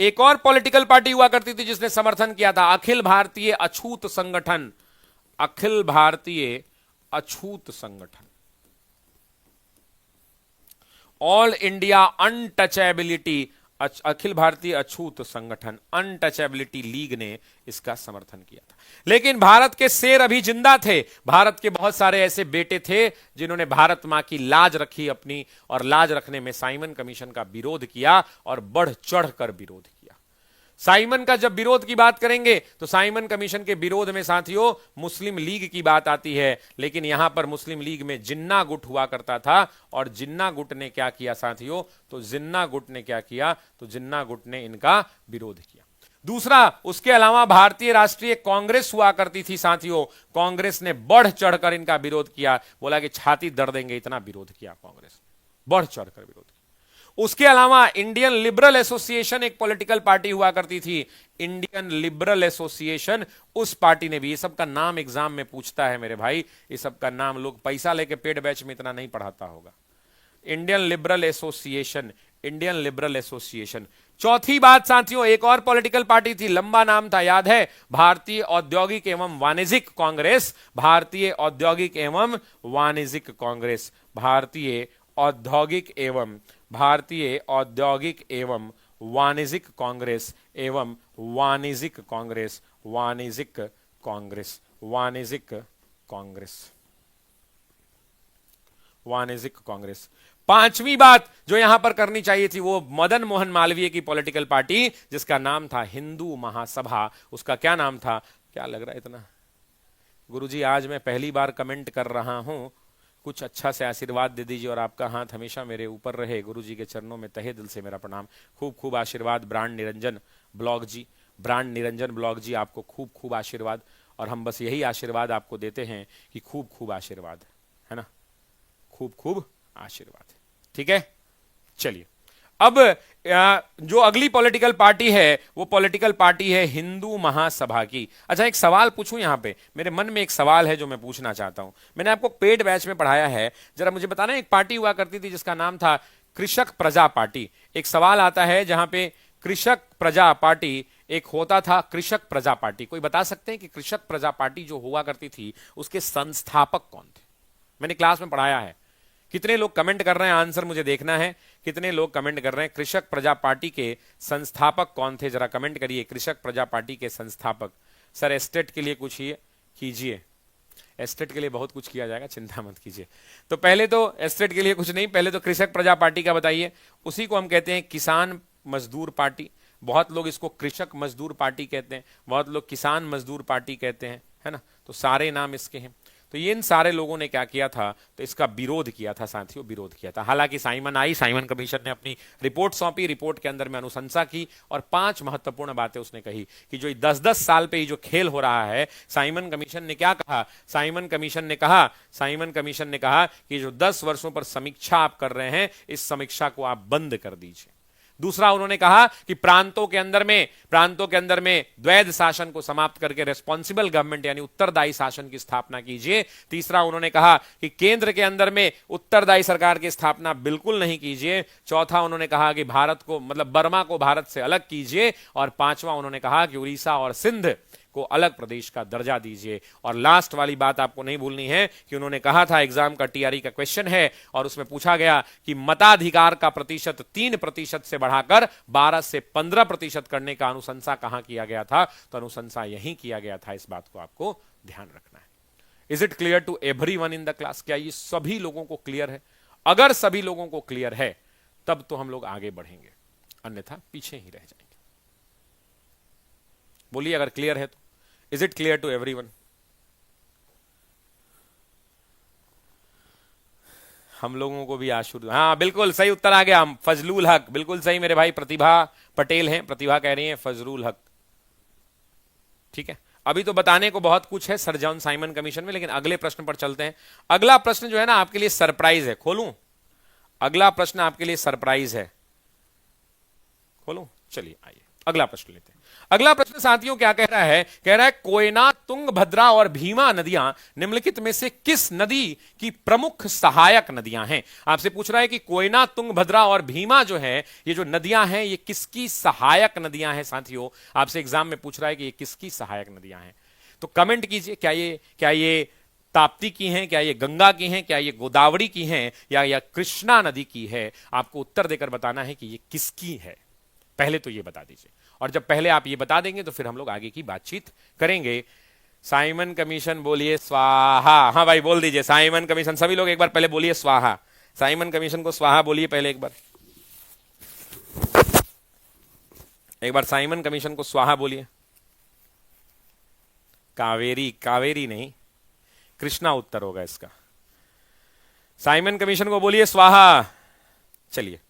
A: एक और पॉलिटिकल पार्टी हुआ करती थी जिसने समर्थन किया था, अखिल भारतीय अछूत संगठन, अखिल भारतीय अछूत संगठन, all India untouchability, Akhil Bharatiya अछूत संगठन, अनटचेबिलिटी लीग ने इसका समर्थन किया था। लेकिन भारत के शेर अभी जिंदा थे, भारत के बहुत सारे ऐसे बेटे थे जिन्होंने भारत मां की लाज रखी अपनी, और लाज रखने में साइमन कमीशन का विरोध किया और बढ़ चढ़कर विरोध किया। साइमन का जब विरोध की बात करेंगे तो साइमन कमीशन के विरोध में साथियों मुस्लिम लीग की बात आती है, लेकिन यहां पर मुस्लिम लीग में जिन्ना गुट हुआ करता था, और जिन्ना गुट ने क्या किया साथियों? तो जिन्ना गुट ने क्या किया? तो जिन्ना गुट ने इनका विरोध किया। दूसरा, उसके अलावा भारतीय राष्ट्रीय कांग्रेस हुआ करती थी साथियों, कांग्रेस ने बढ़ चढ़कर इनका विरोध किया, बोला कि छाती दर्द देंगे, इतना विरोध किया कांग्रेस, बढ़ चढ़कर विरोध किया। उसके अलावा इंडियन लिबरल एसोसिएशन एक पॉलिटिकल पार्टी हुआ करती थी, इंडियन लिबरल एसोसिएशन, उस पार्टी ने भी, ये सब का नाम एग्जाम में पूछता है मेरे भाई, ये सब का नाम लोग पैसा लेके पेड बैच में इतना नहीं पढ़ाता होगा। Indian liberal association, Indian liberal association. चौथी बात साथियों, एक और पॉलिटिकल पार्टी थी, लंबा नाम था, याद है? भारतीय औद्योगिक एवं वाणिज्यिक कांग्रेस, भारतीय औद्योगिक एवं वाणिज्यिक कांग्रेस, भारतीय औद्योगिक एवं, भारतीय औद्योगिक एवं वाणिज्यिक कांग्रेस, एवं वाणिज्यिक कांग्रेस, वाणिज्यिक कांग्रेस, वाणिज्यिक कांग्रेस, वाणिज्यिक कांग्रेस। पांचवी बात जो यहां पर करनी चाहिए थी वो मदन मोहन मालवीय की पॉलिटिकल पार्टी जिसका नाम था हिंदू महासभा, उसका क्या नाम था? क्या लग रहा है इतना? गुरुजी आज मैं पहली बार कमेंट कर रहा हूं, कुछ अच्छा से आशीर्वाद दे दीजिए और आपका हाथ हमेशा मेरे ऊपर रहे। गुरुजी के चरणों में तहे दिल से मेरा प्रणाम। खूब खूब आशीर्वाद ब्रांड निरंजन ब्लॉग जी, ब्रांड निरंजन ब्लॉग जी, आपको खूब खूब आशीर्वाद। और हम बस यही आशीर्वाद आपको देते हैं कि खूब खूब आशीर्वाद, है ना, खूब खूब आशीर्वाद। ठीक है, चलिए अब जो अगली पॉलिटिकल पार्टी है वो पॉलिटिकल पार्टी है हिंदू महासभा की। अच्छा, एक सवाल पूछूं, यहां पे मेरे मन में एक सवाल है जो मैं पूछना चाहता हूं। मैंने आपको पेड बैच में पढ़ाया है, जरा मुझे बताना, एक पार्टी हुआ करती थी जिसका नाम था कृषक प्रजा पार्टी। एक सवाल आता है जहां पे कृषक प्रजा पार्टी एक होता था कृषक प्रजा पार्टी। कोई बता सकते हैं कि कृषक प्रजा पार्टी जो हुआ करती थी उसके संस्थापक कौन थे? मैंने क्लास में पढ़ाया है। कितने लोग कमेंट कर रहे हैं, आंसर मुझे देखना है। कितने लोग कमेंट कर रहे हैं कृषक प्रजा पार्टी के संस्थापक कौन थे? जरा कमेंट करिए, कृषक प्रजा पार्टी के संस्थापक। सर एस्टेट के लिए कुछ कीजिए, एस्टेट के लिए बहुत कुछ किया जाएगा, चिंता मत कीजिए। तो पहले तो एस्टेट के लिए कुछ नहीं, पहले तो कृषक प्रजा पार्टी का बताइए। उसी को हम कहते हैं किसान मजदूर पार्टी। बहुत लोग इसको कृषक मजदूर पार्टी कहते हैं, बहुत लोग किसान मजदूर पार्टी कहते हैं, है ना। तो सारे नाम इसके हैं। तो ये इन सारे लोगों ने क्या किया था, तो इसका विरोध किया था साथियों, विरोध किया था। हालांकि साइमन कमीशन ने अपनी रिपोर्ट सौंपी, रिपोर्ट के अंदर में अनुशंसा की और 5 महत्वपूर्ण बातें उसने कही कि जो 10-10 साल पे ये जो खेल हो रहा है, साइमन कमीशन ने क्या कहा, साइमन कमीशन ने कहा कि जो 10 वर्षों पर समीक्षा आप कर रहे हैं, इस समीक्षा को आप बंद कर दीजिए। दूसरा, उन्होंने कहा कि प्रांतों के अंदर में द्वैध शासन को समाप्त करके रेस्पॉन्सिबल गवर्नमेंट यानी उत्तरदायी शासन की स्थापना कीजिए। तीसरा, उन्होंने कहा कि केंद्र के अंदर में उत्तरदायी सरकार की स्थापना बिल्कुल नहीं कीजिए। चौथा, उन्होंने कहा कि भारत को मतलब बर्मा को भारत से अलग कीजिए। और पांचवा, उन्होंने कहा कि उड़ीसा और सिंध को अलग प्रदेश का दर्जा दीजिए। और लास्ट वाली बात आपको नहीं भूलनी है कि उन्होंने कहा था, एग्जाम का टीआरई का क्वेश्चन है और उसमें पूछा गया कि मताधिकार का प्रतिशत 3% से बढ़ाकर 12 से 15% करने का अनुशंसा कहां किया गया था? तो अनुशंसा यहीं किया गया था। इस बात को आपको ध्यान रखना है। Is it clear to everyone in the class? क्या ये सभी लोगों को क्लियर है? अगर सभी लोगों को क्लियर है तब तो हम लोग आगे बढ़ेंगे, अन्यथा पीछे ही रह जाएंगे। बोलिए अगर क्लियर है तो। Is it clear to everyone? हम लोगों को भी आशुर, हाँ बिल्कुल सही उत्तर आ गया। फजलुल हक, बिल्कुल सही मेरे भाई प्रतिभा पटेल हैं, प्रतिभा कह रही हैं फजलुल हक। ठीक है, अभी तो बताने को बहुत कुछ है सर जॉन साइमन कमीशन में, लेकिन अगले प्रश्न पर चलते हैं। अगला प्रश्न जो है ना आपके लिए सरप्राइज है, खोलूं? अगला प्रश्न आपके लिए सरप्राइज है, खोलूं? चलिए आइए अगला प्रश्न लेते हैं। अगला प्रश्न साथियों क्या कह रहा है? कह रहा है कोयना, तुंगभद्रा और भीमा नदियां निम्नलिखित में से किस नदी की प्रमुख सहायक नदियां हैं? आपसे पूछ रहा है कि कोयना, तुंगभद्रा और भीमा जो है ये जो नदियां हैं ये किसकी सहायक नदियां हैं? साथियों आपसे एग्जाम में पूछ रहा है कि ये किसकी सहायक नदियां हैं। तो कमेंट कीजिए, क्या ये ताप्ती की हैं, क्या ये गंगा की हैं, क्या ये गोदावरी की हैं या कृष्णा नदी की है? आपको उत्तर देकर बताना है कि ये किसकी है। पहले तो ये बता दीजिए, और जब पहले आप ये बता देंगे तो फिर हम लोग आगे की बातचीत करेंगे। साइमन कमीशन बोलिए स्वाहा। हाँ भाई बोल दीजिए साइमन कमीशन, सभी लोग एक बार पहले बोलिए स्वाहा। साइमन कमीशन को स्वाहा बोलिए पहले एक बार साइमन कमीशन को स्वाहा बोलिए। कावेरी नहीं, कृष्णा उत्तर होगा इसका। साइमन कमीशन को बोलिए स्वाहा। चलिए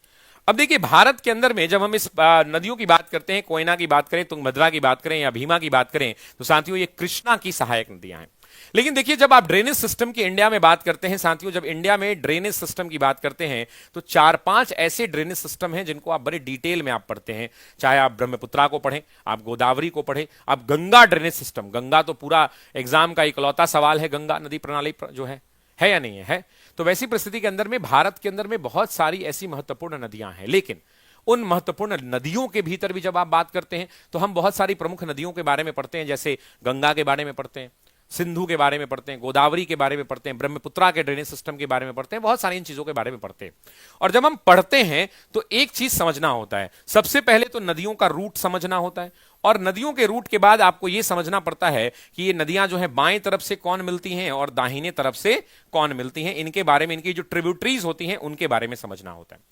A: अब देखिए, भारत के अंदर में जब हम इस नदियों की बात करते हैं, कोयना की बात करें, तुंगभद्रा की बात करें या भीमा की बात करें, तो साथियों ये कृष्णा की सहायक नदियां हैं। लेकिन देखिए जब आप ड्रेनेज सिस्टम की इंडिया में बात करते हैं साथियों, जब इंडिया में ड्रेनेज सिस्टम की बात करते हैं तो 4-5 ऐसे ड्रेनेज सिस्टम हैं जिनको आप बड़े डिटेल में आप पढ़ते हैं। चाहे आप ब्रह्मपुत्रा को पढ़ें, आप गोदावरी को पढ़ें, आप गंगा ड्रेनेज सिस्टम, गंगा तो पूरा एग्जाम का इकलौता सवाल है, गंगा नदी प्रणाली जो है या नहीं है? तो वैसी परिस्थिति के अंदर में भारत के अंदर में बहुत सारी ऐसी महत्वपूर्ण नदियां हैं, लेकिन उन महत्वपूर्ण नदियों के भीतर भी जब आप बात करते हैं तो हम बहुत सारी प्रमुख नदियों के बारे में पढ़ते हैं, जैसे गंगा के बारे में पढ़ते हैं, सिंधु के बारे में पढ़ते हैं, गोदावरी के बारे में पढ़ते हैं, ब्रह्मपुत्रा के ड्रेनेज सिस्टम के बारे में पढ़ते हैं, बहुत सारी इन चीजों के बारे में पढ़ते हैं। और जब हम पढ़ते हैं तो एक चीज समझना होता है, सबसे पहले तो नदियों का रूट समझना होता है, और नदियों के रूट के बाद आपको यह समझना पड़ता है कि ये नदियां जो है बाएं तरफ से कौन मिलती हैं और दाहिने तरफ से कौन मिलती हैं, इनके बारे में, इनकी जो ट्रिब्यूटरीज होती हैं उनके बारे में समझना होता है।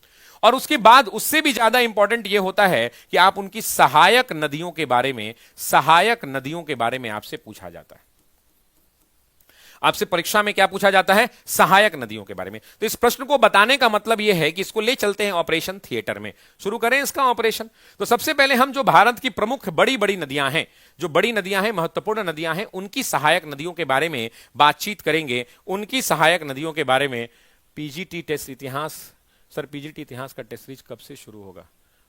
A: और उसके बाद उससे भी ज्यादा इंपॉर्टेंट यह होता है कि आप उनकी सहायक नदियों के बारे में आपसे पूछा जाता है। आपसे परीक्षा में क्या पूछा जाता है, सहायक नदियों के बारे में। तो इस प्रश्न को बताने का मतलब यह है कि इसको ले चलते हैं ऑपरेशन थिएटर में। शुरू करें इसका ऑपरेशन। तो सबसे पहले हम जो भारत की प्रमुख बड़ी बड़ी नदियां हैं, जो बड़ी नदियां हैं, महत्वपूर्ण नदियां हैं, उनकी सहायक नदियों के बारे में बातचीत करेंगे। उनकी सहायक नदियों के बारे में पीजीटी टेस्ट इतिहास, सर पीजीटी इतिहास का टेस्ट सीरीज कब से शुरू होगा,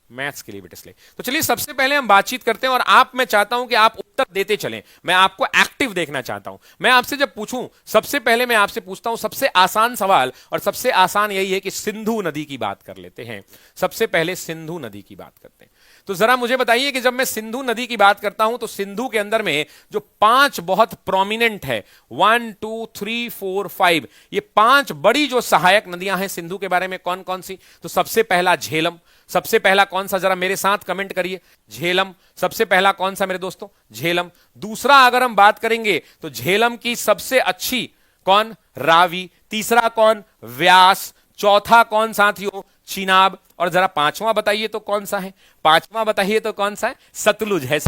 A: मैथ्स के लिए भी टेस्ट ले। तो चलिए सबसे पहले हम बातचीत करते हैं और मैं चाहता हूं कि आप उत्तर देते चलें। मैं आपको एक्टिव देखना चाहता हूं। मैं आपसे जब पूछूं, सबसे पहले मैं आपसे पूछता हूं सबसे आसान सवाल, और सबसे आसान यही है कि सिंधु नदी की बात कर लेते हैं। सबसे पहले सिंधु नदी की बात करते हैं। तो जरा मुझे बताइए कि जब मैं सिंधु नदी की बात करता हूं तो सिंधु के अंदर में जो 5 बहुत प्रोमिनेंट है, 1 2 3 4 5, ये 5 बड़ी जो सहायक नदियां हैं सिंधु के बारे में कौन कौन सी। तो सबसे पहला झेलम, सबसे पहला कौन सा, जरा मेरे साथ कमेंट करिए, झेलम। सबसे पहला कौन सा मेरे दोस्तों, झेलम। दूसरा अगर हम बात करेंगे तो झेलम की सबसे अच्छी कौन, रावी। तीसरा कौन, व्यास। चौथा कौन साथियों, चिनाब। और जरा पांचवा बताइए तो कौन सा है, पांचवा बताइए तो कौन सा है, सतलुज है।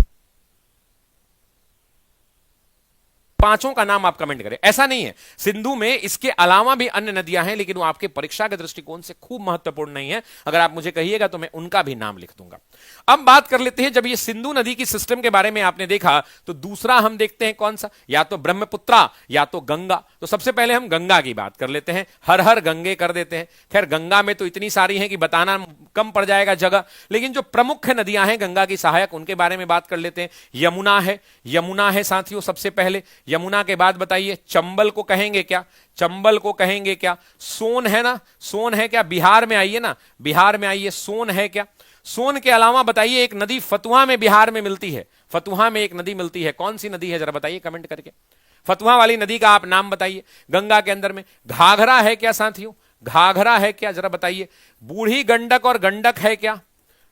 A: पांचों का नाम आप कमेंट करें। ऐसा नहीं है, सिंधु में इसके अलावा भी अन्य नदियां हैं, लेकिन वो आपके परीक्षा के दृष्टिकोण से खूब महत्वपूर्ण नहीं है। अगर आप मुझे कहिएगा तो मैं उनका भी नाम लिख दूंगा। अब बात कर लेते हैं, जब ये सिंधु नदी की सिस्टम के बारे में आपने देखा, तो दूसरा हम देखते हैं कौन सा, या तो ब्रह्मपुत्रा या तो गंगा। तो सबसे पहले हम गंगा की बात कर लेते हैं, हर हर गंगे कर देते हैं। खैर गंगा में तो इतनी सारी हैं कि बताना कम पड़ जाएगा जगह, लेकिन जो प्रमुख नदियां हैं गंगा की सहायक, उनके बारे में बात कर लेते हैं। यमुना है, यमुना है साथियों सबसे पहले। यमुना के बाद बताइए चंबल को कहेंगे क्या, चंबल को कहेंगे क्या। सोन है ना, सोन है क्या, बिहार में आइए ना, बिहार में आइए, सोन है क्या। सोन के अलावा बताइए एक नदी फतुहा में बिहार में मिलती है, फतुहा में एक नदी मिलती है, कौन सी नदी है जरा बताइए कमेंट करके। फतुहा वाली नदी का आप नाम बताइए। गंगा के अंदर में घाघरा है क्या साथियों, घाघरा है क्या जरा बताइए। बूढ़ी गंडक और गंडक है क्या,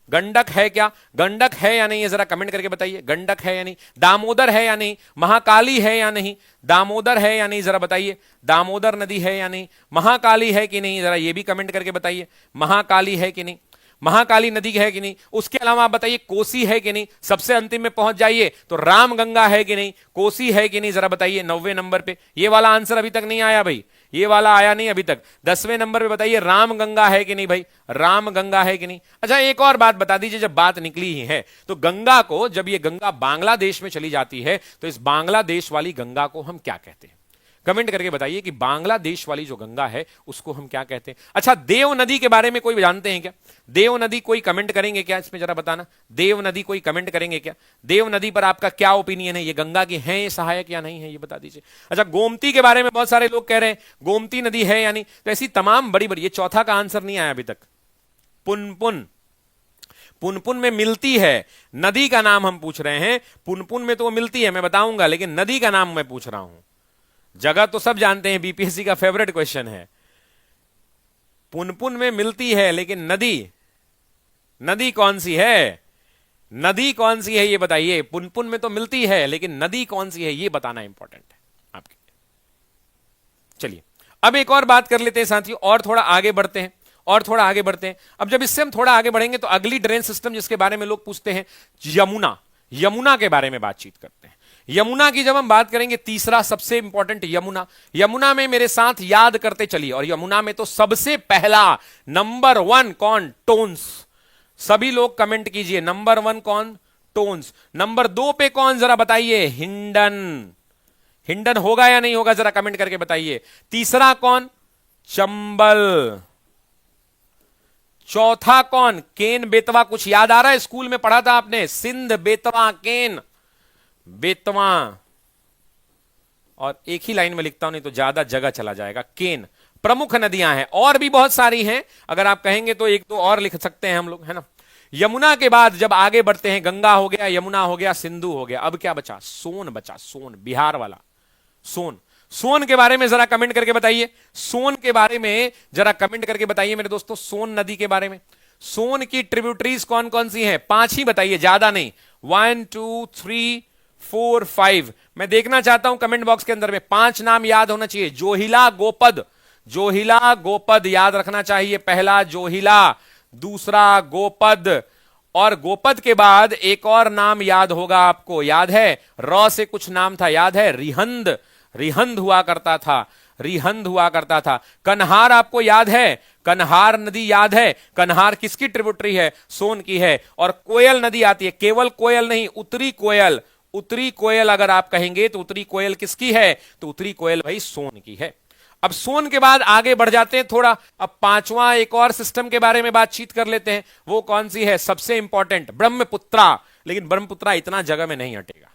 A: गंडक है क्या, गंडक है या नहीं ये जरा कमेंट करके बताइए। गंडक है या नहीं। दामोदर है या नहीं, महाकाली है या नहीं, दामोदर है या नहीं जरा बताइए। दामोदर नदी है या नहीं, महाकाली है कि नहीं जरा ये भी कमेंट करके बताइए। महाकाली है कि नहीं, महाकाली नदी है कि नहीं। उसके अलावा आप बताइए कोसी है कि नहीं। सबसे अंतिम में पहुंच जाइए तो रामगंगा है कि नहीं, कोसी है कि नहीं जरा बताइए 90वें नंबर पे। ये वाला आंसर अभी तक नहीं आया भाई, ये वाला आया नहीं अभी तक। 10वें नंबर पे बताइए रामगंगा है कि नहीं भाई, रामगंगा है कि नहीं। अच्छा एक और बात बता दीजिए, जब बात निकली ही है तो गंगा को, जब ये गंगा बांग्लादेश में चली जाती है तो इस बांग्लादेश वाली गंगा को हम क्या कहते हैं, कमेंट करके बताइए कि बांग्लादेश वाली जो गंगा है उसको हम क्या कहते हैं। अच्छा देव नदी के बारे में कोई जानते हैं क्या, देव नदी कोई कमेंट करेंगे क्या इसमें जरा बताना। देव नदी कोई कमेंट करेंगे क्या, देव नदी पर आपका क्या ओपिनियन है, ये गंगा की है ये सहायक या नहीं है ये बता दीजिए। अच्छा गोमती के बारे में बहुत सारे लोग कह रहे हैं गोमती नदी है या नहीं। तो ऐसी तमाम बड़ी बड़ी, ये चौथा का आंसर नहीं आया अभी तक। पुनपुन, पुनपुन में मिलती है, नदी का नाम हम पूछ रहे हैं। पुनपुन में तो वो मिलती है मैं बताऊंगा, लेकिन नदी का नाम मैं पूछ रहा हूं। जगह तो सब जानते हैं, बीपीएससी का फेवरेट क्वेश्चन है। पुनपुन में मिलती है लेकिन नदी, नदी कौन सी है, नदी कौन सी है ये बताइए। पुनपुन में तो मिलती है लेकिन नदी कौन सी है ये बताना इंपॉर्टेंट है आपके। चलिए अब एक और बात कर लेते हैं साथियों, और थोड़ा आगे बढ़ते हैं, और थोड़ा आगे बढ़ते हैं। अब जब इससे हम थोड़ा आगे बढ़ेंगे तो अगली ड्रेन सिस्टम जिसके बारे में लोग पूछते हैं, यमुना, यमुना के बारे में बातचीत करते हैं। यमुना की जब हम बात करेंगे, तीसरा सबसे इंपॉर्टेंट यमुना। यमुना में मेरे साथ याद करते चलिए, और यमुना में तो सबसे पहला नंबर 1 कौन, टोन्स। सभी लोग कमेंट कीजिए नंबर 1 कौन, टोन्स। नंबर 2 पे कौन जरा बताइए, हिंडन। हिंडन होगा या नहीं होगा जरा कमेंट करके बताइए। तीसरा कौन, चंबल। चौथा कौन, केन बेतवा। कुछ याद आ रहा है, स्कूल में पढ़ा था आपने, सिंध बेतवा केन बेतवा। और एक ही लाइन में लिखता हूं नहीं तो ज्यादा जगह चला जाएगा। केन प्रमुख नदियां हैं, और भी बहुत सारी हैं, अगर आप कहेंगे तो एक दो और लिख सकते हैं हम लोग, है ना। यमुना के बाद जब आगे बढ़ते हैं, गंगा हो गया, यमुना हो गया, सिंधु हो गया, अब क्या बचा, सोन बचा। सोन, बिहार वाला सोन। सोन के बारे में जरा कमेंट करके बताइए, सोन के बारे में जरा कमेंट करके बताइए मेरे दोस्तों, सोन नदी के बारे में। सोन की ट्रिब्यूटरीज कौन कौन सी हैं, 5 ही बताइए, ज्यादा नहीं। 1 2 3 4 5, मैं देखना चाहता हूं कमेंट बॉक्स के अंदर में 5 नाम याद होना चाहिए। जोहिला, गोपद, जोहिला गोपद याद रखना चाहिए। पहला जोहिला, दूसरा गोपद, और गोपद के बाद एक और नाम याद होगा आपको, याद है, रॉ से कुछ नाम था, याद है, रिहंद। रिहंद हुआ करता था, रिहंद हुआ करता था। कन्हार आपको याद है, कन्हार नदी याद है? कन्हार किसकी ट्रिब्यूटरी है? सोन की है। और कोयल नदी आती है, केवल कोयल नहीं, उत्तरी कोयल, उत्तरी कोयल अगर आप कहेंगे तो उत्तरी कोयल किसकी है? तो उत्तरी कोयल भाई सोन की है। अब सोन के बाद आगे बढ़ जाते हैं थोड़ा, अब पांचवा एक और सिस्टम के बारे में बातचीत कर लेते हैं। वो कौन सी है? सबसे इंपॉर्टेंट, ब्रह्मपुत्रा। लेकिन ब्रह्मपुत्रा इतना जगह में नहीं हटेगा,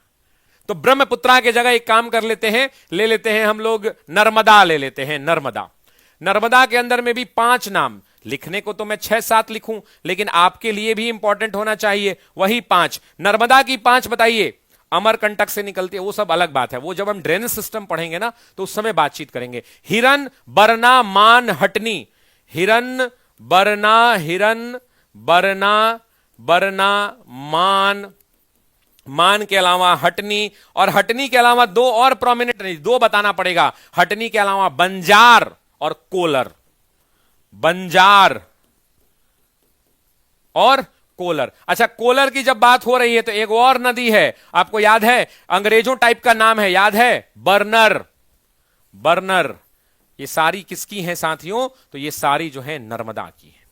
A: तो ब्रह्मपुत्रा के जगह एक काम कर लेते हैं, ले लेते हैं हम लोग नर्मदा, ले लेते हैं नर्मदा। नर्मदा के अंदर में भी 5 नाम, लिखने को तो मैं 6-7 लिखूं, लेकिन आपके लिए भी इंपॉर्टेंट होना चाहिए, वही 5। नर्मदा की 5 बताइए। अमरकंटक से निकलती है, वो सब अलग बात है, वो जब हम ड्रेनेज सिस्टम पढ़ेंगे ना तो उस समय बातचीत करेंगे। हिरन, बरना, मान, हटनी। हिरन, बरना, हिरन, बरना, बरना, मान, मान के अलावा हटनी, और हटनी के अलावा 2 और प्रोमिनेंट नहीं, 2 बताना पड़ेगा। हटनी के अलावा बंजार और कोलर, बंजार और कोलर। अच्छा, कोलर की जब बात हो रही है तो एक और नदी है, आपको याद है, अंग्रेजों टाइप का नाम है, याद है? Burner, burner. ये सारी किसकी हैं साथियों? तो ये सारी जो है नर्मदा की है।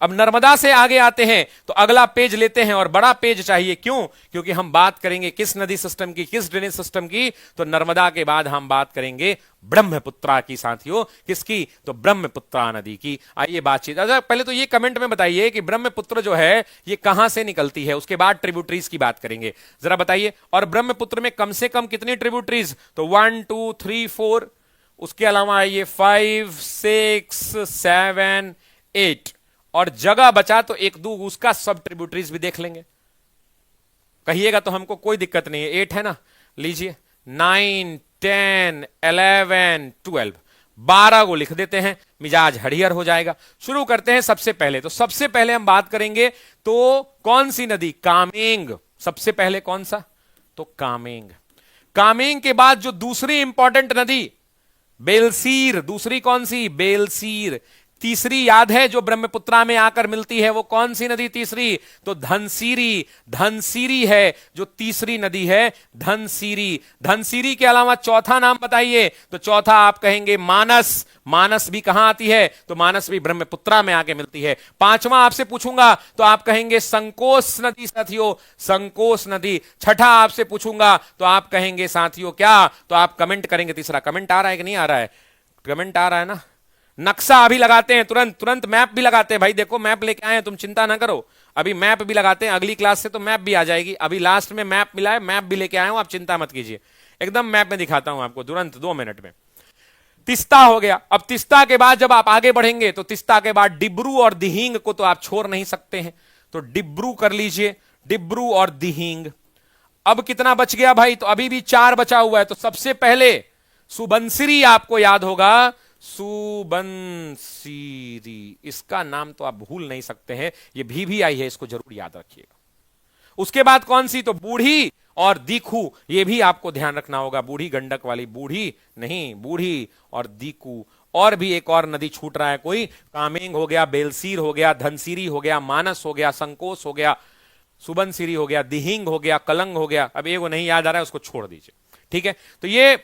A: अब नर्मदा से आगे आते हैं तो अगला पेज लेते हैं, और बड़ा पेज चाहिए, क्यों? क्योंकि हम बात करेंगे किस नदी सिस्टम की, किस ड्रेनेज सिस्टम की? तो नर्मदा के बाद हम बात करेंगे ब्रह्मपुत्रा की साथियों। किसकी? तो ब्रह्मपुत्रा नदी की। आइए बातचीत। अच्छा, पहले तो ये कमेंट में बताइए कि ब्रह्मपुत्र जो है ये कहां से निकलती है, उसके बाद ट्रिब्यूटरीज की बात करेंगे, जरा बताइए। और ब्रह्मपुत्र में कम से कम कितनी ट्रिब्यूटरीज? तो 1 2 3 4, उसके अलावा आइए 5 6 7 8, और जगह बचा तो 1 2 उसका सब ट्रिब्यूटरीज भी देख लेंगे। कहिएगा तो हमको कोई दिक्कत नहीं है। 8 है ना, लीजिए 9 10 11 12, 12 को लिख देते हैं, मिजाज हरियर हो जाएगा। शुरू करते हैं सबसे पहले। तो सबसे पहले हम बात करेंगे तो कौन सी नदी? कामेंग। सबसे पहले कौन सा? तो कामेंग। कामेंग के बाद जो दूसरी इंपॉर्टेंट नदी, बेलसीर। दूसरी कौन सी? बेलसीर। तीसरी याद है जो ब्रह्मपुत्रा में आकर मिलती है, वो कौन सी नदी तीसरी? तो धनसीरी। धनसीरी है जो तीसरी नदी है, धनसीरी। धनसीरी के अलावा चौथा नाम बताइए। तो चौथा आप कहेंगे मानस। मानस भी कहां आती है? तो मानस भी ब्रह्मपुत्रा में आके मिलती है। पांचवा आपसे पूछूंगा तो आप कहेंगे संकोच नदी साथियों, संकोच नदी। छठा आपसे पूछूंगा तो आप कहेंगे साथियों क्या? तो आप कमेंट करेंगे। तीसरा कमेंट आ रहा है कि नहीं आ रहा है? कमेंट आ रहा है ना? नक्शा अभी लगाते हैं, तुरंत तुरंत मैप भी लगाते हैं भाई। देखो मैप लेके आए हैं, तुम चिंता ना करो, अभी मैप भी लगाते हैं। अगली क्लास से तो मैप भी आ जाएगी। अभी लास्ट में मैप मिला है, मैप भी लेके आया हूं, आप चिंता मत कीजिए, एकदम मैप में दिखाता हूं आपको तुरंत 2 मिनट में। तिस्ता हो गया। अब तिस्ता के बाद जब आप आगे बढ़ेंगे तो तिस्ता के बाद डिब्रू और दिहिंग को तो आप छोड़ नहीं सकते हैं, तो डिब्रू कर लीजिए, डिब्रू और दिहिंग। अब कितना बच गया भाई? तो अभी भी 4 बचा हुआ है। तो सबसे पहले सुबनसिरी, आपको याद होगा, सुबनसिरी, इसका नाम तो आप भूल नहीं सकते हैं, ये भी आई है, इसको जरूर याद रखिएगा। उसके बाद कौन सी? तो बूढ़ी और दीखू, ये भी आपको ध्यान रखना होगा। बूढ़ी गंडक वाली, बूढ़ी नहीं, बूढ़ी और दीकू। और भी एक और नदी छूट रहा है कोई? कामेंग हो गया, बेलसीर हो गया, धनसीरी हो गया, मानस हो गया, संकोच हो गया, सुबनसिरी हो गया, दिहिंग हो गया, कलंग हो गया। अब एगो नहीं याद आ रहा है, उसको छोड़ दीजिए, ठीक है। तो ये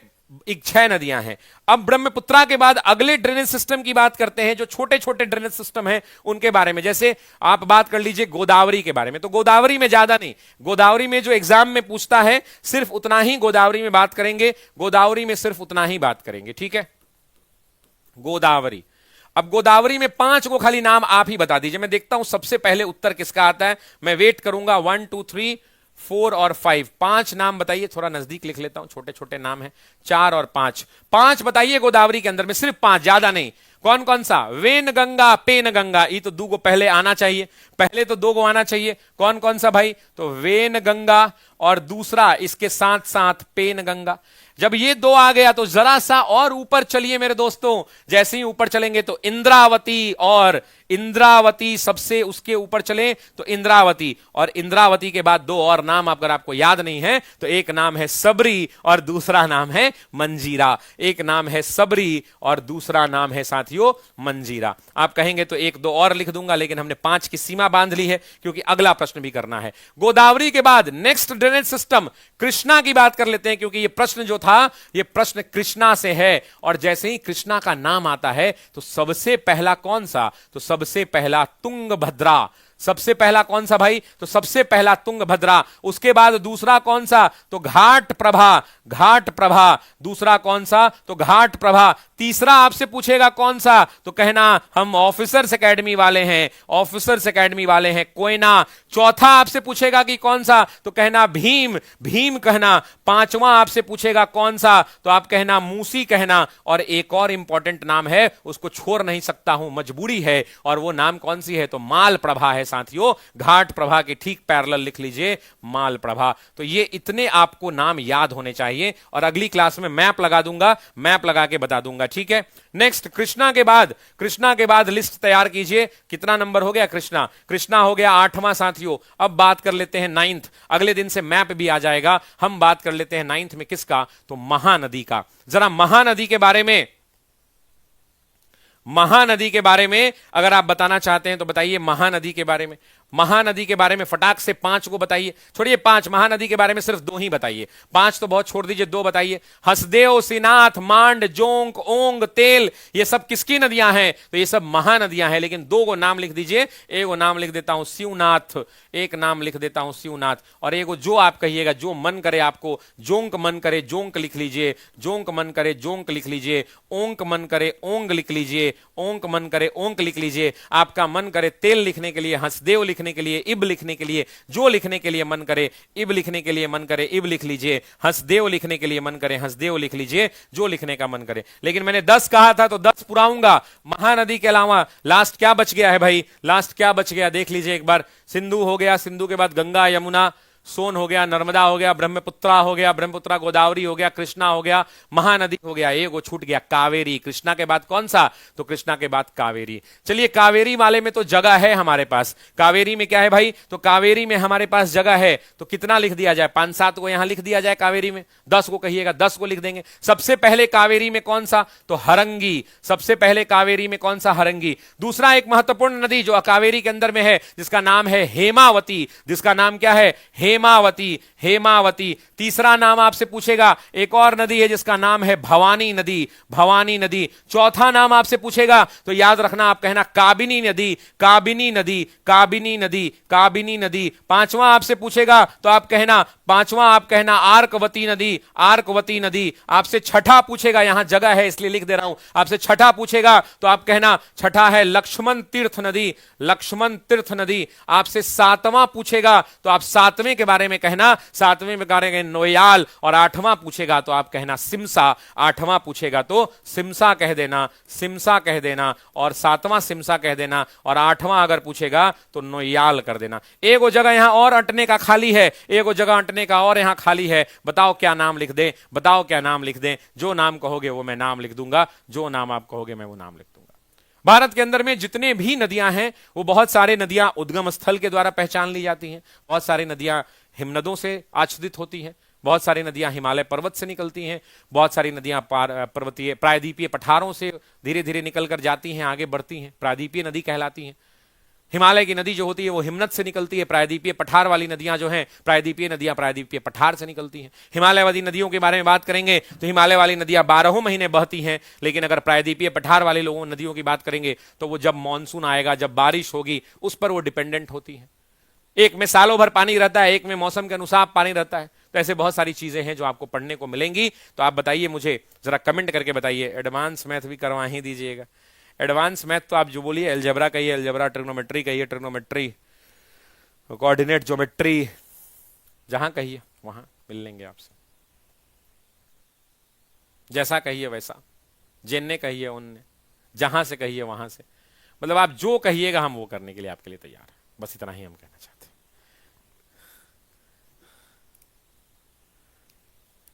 A: 6 नदियां हैं। अब ब्रह्मपुत्रा के बाद अगले ड्रेनेज सिस्टम की बात करते हैं, जो छोटे छोटे ड्रेनेज सिस्टम हैं उनके बारे में। जैसे आप बात कर लीजिए गोदावरी के बारे में। तो गोदावरी में ज्यादा नहीं, गोदावरी में जो एग्जाम में पूछता है सिर्फ उतना ही गोदावरी में बात करेंगे, गोदावरी में सिर्फ उतना ही बात करेंगे, ठीक है। गोदावरी। अब गोदावरी में 5 को खाली नाम आप ही बता दीजिए, मैं देखता हूं सबसे पहले उत्तर किसका आता है। मैं वेट करूंगा। 1 2 3 4 और 5, 5 नाम बताइए। थोड़ा नजदीक लिख लेता हूं, छोटे छोटे नाम हैं। 4 और 5, 5 बताइए गोदावरी के अंदर में, सिर्फ 5, ज्यादा नहीं। कौन कौन सा? वेन गंगा, पेन गंगा, ये तो 2 को पहले आना चाहिए, पहले तो 2 को आना चाहिए। कौन कौन सा भाई? तो वेन गंगा और दूसरा इसके साथ साथ पेन गंगा। जब ये 2 आ गया तो जरा सा और ऊपर चलिए मेरे दोस्तों। जैसे ही ऊपर चलेंगे तो इंद्रावती, और इंद्रावती सबसे उसके ऊपर चले तो इंद्रावती, और इंद्रावती के बाद 2 और नाम अगर आपको याद नहीं है तो एक नाम है सबरी और दूसरा नाम है मंजीरा। एक नाम है सबरी और दूसरा नाम है साथ साथियों मंजीरा। आप कहेंगे तो एक दो और लिख दूंगा, लेकिन हमने 5 की सीमा बांध ली है क्योंकि अगला प्रश्न भी करना है। गोदावरी के बाद नेक्स्ट ड्रेनेज सिस्टम कृष्णा की बात कर लेते हैं, क्योंकि यह प्रश्न जो था यह प्रश्न कृष्णा से है। और जैसे ही कृष्णा का नाम आता है तो सबसे पहला कौन सा, तो सबसे पहला तुंगभद्रा। सबसे पहला कौन सा भाई, तो सबसे पहला तुंगभद्रा। उसके बाद दूसरा कौन सा, तो घाट प्रभा। घाट प्रभा दूसरा कौन सा, तो घाट प्रभा। तीसरा आपसे पूछेगा कौन सा, तो कहना हम ऑफिसर्स एकेडमी वाले हैं, ऑफिसर्स एकेडमी वाले हैं, कोयना। चौथा आपसे पूछेगा कि कौन सा, तो कहना भीम, भीम कहना। पांचवा आपसे पूछेगा कौन सा, तो आप कहना मूसी कहना। और एक और इंपॉर्टेंट नाम है, उसको छोड़ नहीं सकता हूं, मजबूरी है, और वो नाम कौन सी है, तो माल प्रभा है साथियों। घाट प्रभा के ठीक पैरेलल लिख लीजिए माल प्रभा। तो ये इतने आपको नाम याद होने चाहिए, और अगली क्लास में मैप लगा दूंगा, मैप लगा के बता दूंगा, ठीक है। नेक्स्ट कृष्णा के बाद, कृष्णा के बाद लिस्ट तैयार कीजिए। कितना नंबर हो गया कृष्णा, कृष्णा हो गया 8वां साथियों। अब बात कर लेते हैं 9th। अगले दिन से मैप भी आ जाएगा। हम बात कर लेते हैं 9th में किसका, तो महानदी का। जरा महानदी के बारे में, महानदी के बारे में अगर आप बताना चाहते हैं तो बताइए। महानदी के बारे में, महानदी के बारे में फटाक से 5 को बताइए। छोड़िए 5, महानदी के बारे में सिर्फ 2 ही बताइए। 5 तो बहुत छोड़ दीजिए, 2 बताइए। हसदेव, सिनाथ, मांड, जोंक, ओंग, तेल, ये सब किसकी नदियां हैं, तो ये सब महानदियां हैं। लेकिन 2 को नाम लिख दीजिए। एक नाम लिख देता हूं शिवनाथ, एक नाम लिख देता हूं शिवनाथ, और एक जो आप कहिएगा, जो मन करे आपको। जोंक मन करे जोंक लिख लीजिए, जोंक मन करे जोंक लिख लीजिए। ओंक मन करे ओंग लिख लीजिए, ओंक मन करे ओंक लिख लीजिए। आपका मन करे तेल लिखने के लिए, हसदेव लिखने के लिए, इब लिखने के लिए, जो लिखने के लिए मन करे, इब लिखने के लिए मन करे इब लिख लीजिए। हसदेव लिखने के लिए मन करे हसदेव लिख लीजिए, जो लिखने का मन करे। लेकिन मैंने 10 कहा था तो 10 पुराऊंगा। महानदी के अलावा लास्ट क्या बच गया है भाई, लास्ट क्या बच गया देख लीजिए एक बार। सिंधु हो गया, सिंधु के बाद गंगा, यमुना, सोन हो गया, नर्मदा हो गया, ब्रह्मपुत्रा हो गया, ब्रह्मपुत्रा गोदावरी हो गया, कृष्णा हो गया, महानदी हो गया, एक वो छूट गया कावेरी। कृष्णा के बाद कौन सा, तो कृष्णा के बाद कावेरी। चलिए कावेरी वाले में तो जगह है हमारे पास। कावेरी में क्या है भाई, तो कावेरी में हमारे पास जगह है। तो कितना लिख दिया जाए, 5-7 को यहां लिख दिया जाए कावेरी में। 10 को कहिएगा, 10 को लिख देंगे। सबसे पहले कावेरी में कौन सा, तो हरंगी। सबसे पहले कावेरी में कौन सा, हरंगी। दूसरा एक महत्वपूर्ण नदी जो कावेरी के अंदर में है, जिसका नाम है हेमावती, जिसका नाम क्या है, हेमावती, हेमावती। तीसरा नाम आपसे पूछेगा, एक और नदी है जिसका नाम है भवानी नदी, भवानी नदी। चौथा नाम आपसे पूछेगा तो याद रखना, आप कहना काबिनी नदी, काबिनी नदी, काबिनी नदी, काबिनी नदी। पांचवा आपसे पूछेगा तो आप कहना, पांचवा आप कहना आर्कवती नदी, आर्कवती नदी। आपसे छठा पूछेगा, यहां जगह है इसलिए लिख दे रहा हूं। आपसे छठा पूछेगा तो आप कहना छठा है लक्ष्मण तीर्थ नदी, लक्ष्मण तीर्थ नदी। आपसे 7वां पूछेगा तो आप 7वें के बारे में कहना, 7वें में कहेंगे नोयाल। और 8वां पूछेगा तो आप कहना सिमसा, 8वां पूछेगा तो सिमसा कह देना, सिमसा कह देना। और 7वां सिमसा कह देना, और 8वां अगर पूछेगा तो नोयाल कर देना। एक वो जगह यहां और अटने का खाली है, एक वो जगह अटने का और यहां खाली है। बताओ क्या नाम लिख दें, बताओ क्या नाम लिख दें। जो नाम कहोगे वो मैं नाम लिख दूंगा, जो नाम आप कहोगे मैं वो नाम लिख दूंगा। भारत के अंदर में जितने भी नदियां हैं वो बहुत सारे नदियां उद्गम स्थल के द्वारा पहचान ली जाती हैं, बहुत सारी नदियां हिमनदों से आच्छादित होती हैं, बहुत सारी नदियां हिमालय पर्वत से निकलती हैं, बहुत सारी नदियां पर्वतीय प्रायद्वीपीय पठारों से धीरे धीरे निकल कर जाती हैं, आगे बढ़ती हैं, प्रायद्वीपीय नदी कहलाती हैं। हिमालय की नदी जो होती है वो हिमनद से निकलती है। प्रायद्वीपीय पठार वाली नदियां जो हैं, प्रायद्वीपीय नदियां प्रायद्वीपीय पठार से निकलती हैं। हिमालय वाली नदियों के बारे में बात करेंगे तो हिमालय वाली नदियां 12 महीने बहती हैं, लेकिन अगर प्रायद्वीपीय पठार वाले लोगों नदियों की बात करेंगे तो वो जब मानसून आएगा, जब बारिश होगी, उस पर वो डिपेंडेंट होती है। एक में सालों भर पानी रहता है, एक में मौसम के अनुसार पानी रहता है। तो ऐसे बहुत सारी चीजें हैं जो आपको पढ़ने को मिलेंगी। तो आप बताइए, मुझे जरा कमेंट करके बताइए। एडवांस मैथ भी करवा ही दीजिएगा। एडवांस मैथ तो आप जो बोलिए, अलजेब्रा कहिए, अलजेब्रा, ट्रिग्नोमेट्री कहिए, ट्रिग्नोमेट्री, कोऑर्डिनेट ज्योमेट्री, जहां कहिए वहां मिल लेंगे आपसे। जैसा कहिए वैसा, जिनने कहिए उनने, जहां से कहिए वहां से, मतलब आप जो कहिएगा हम वो करने के लिए आपके लिए तैयार है। बस इतना ही हम कहना चाहते हैं।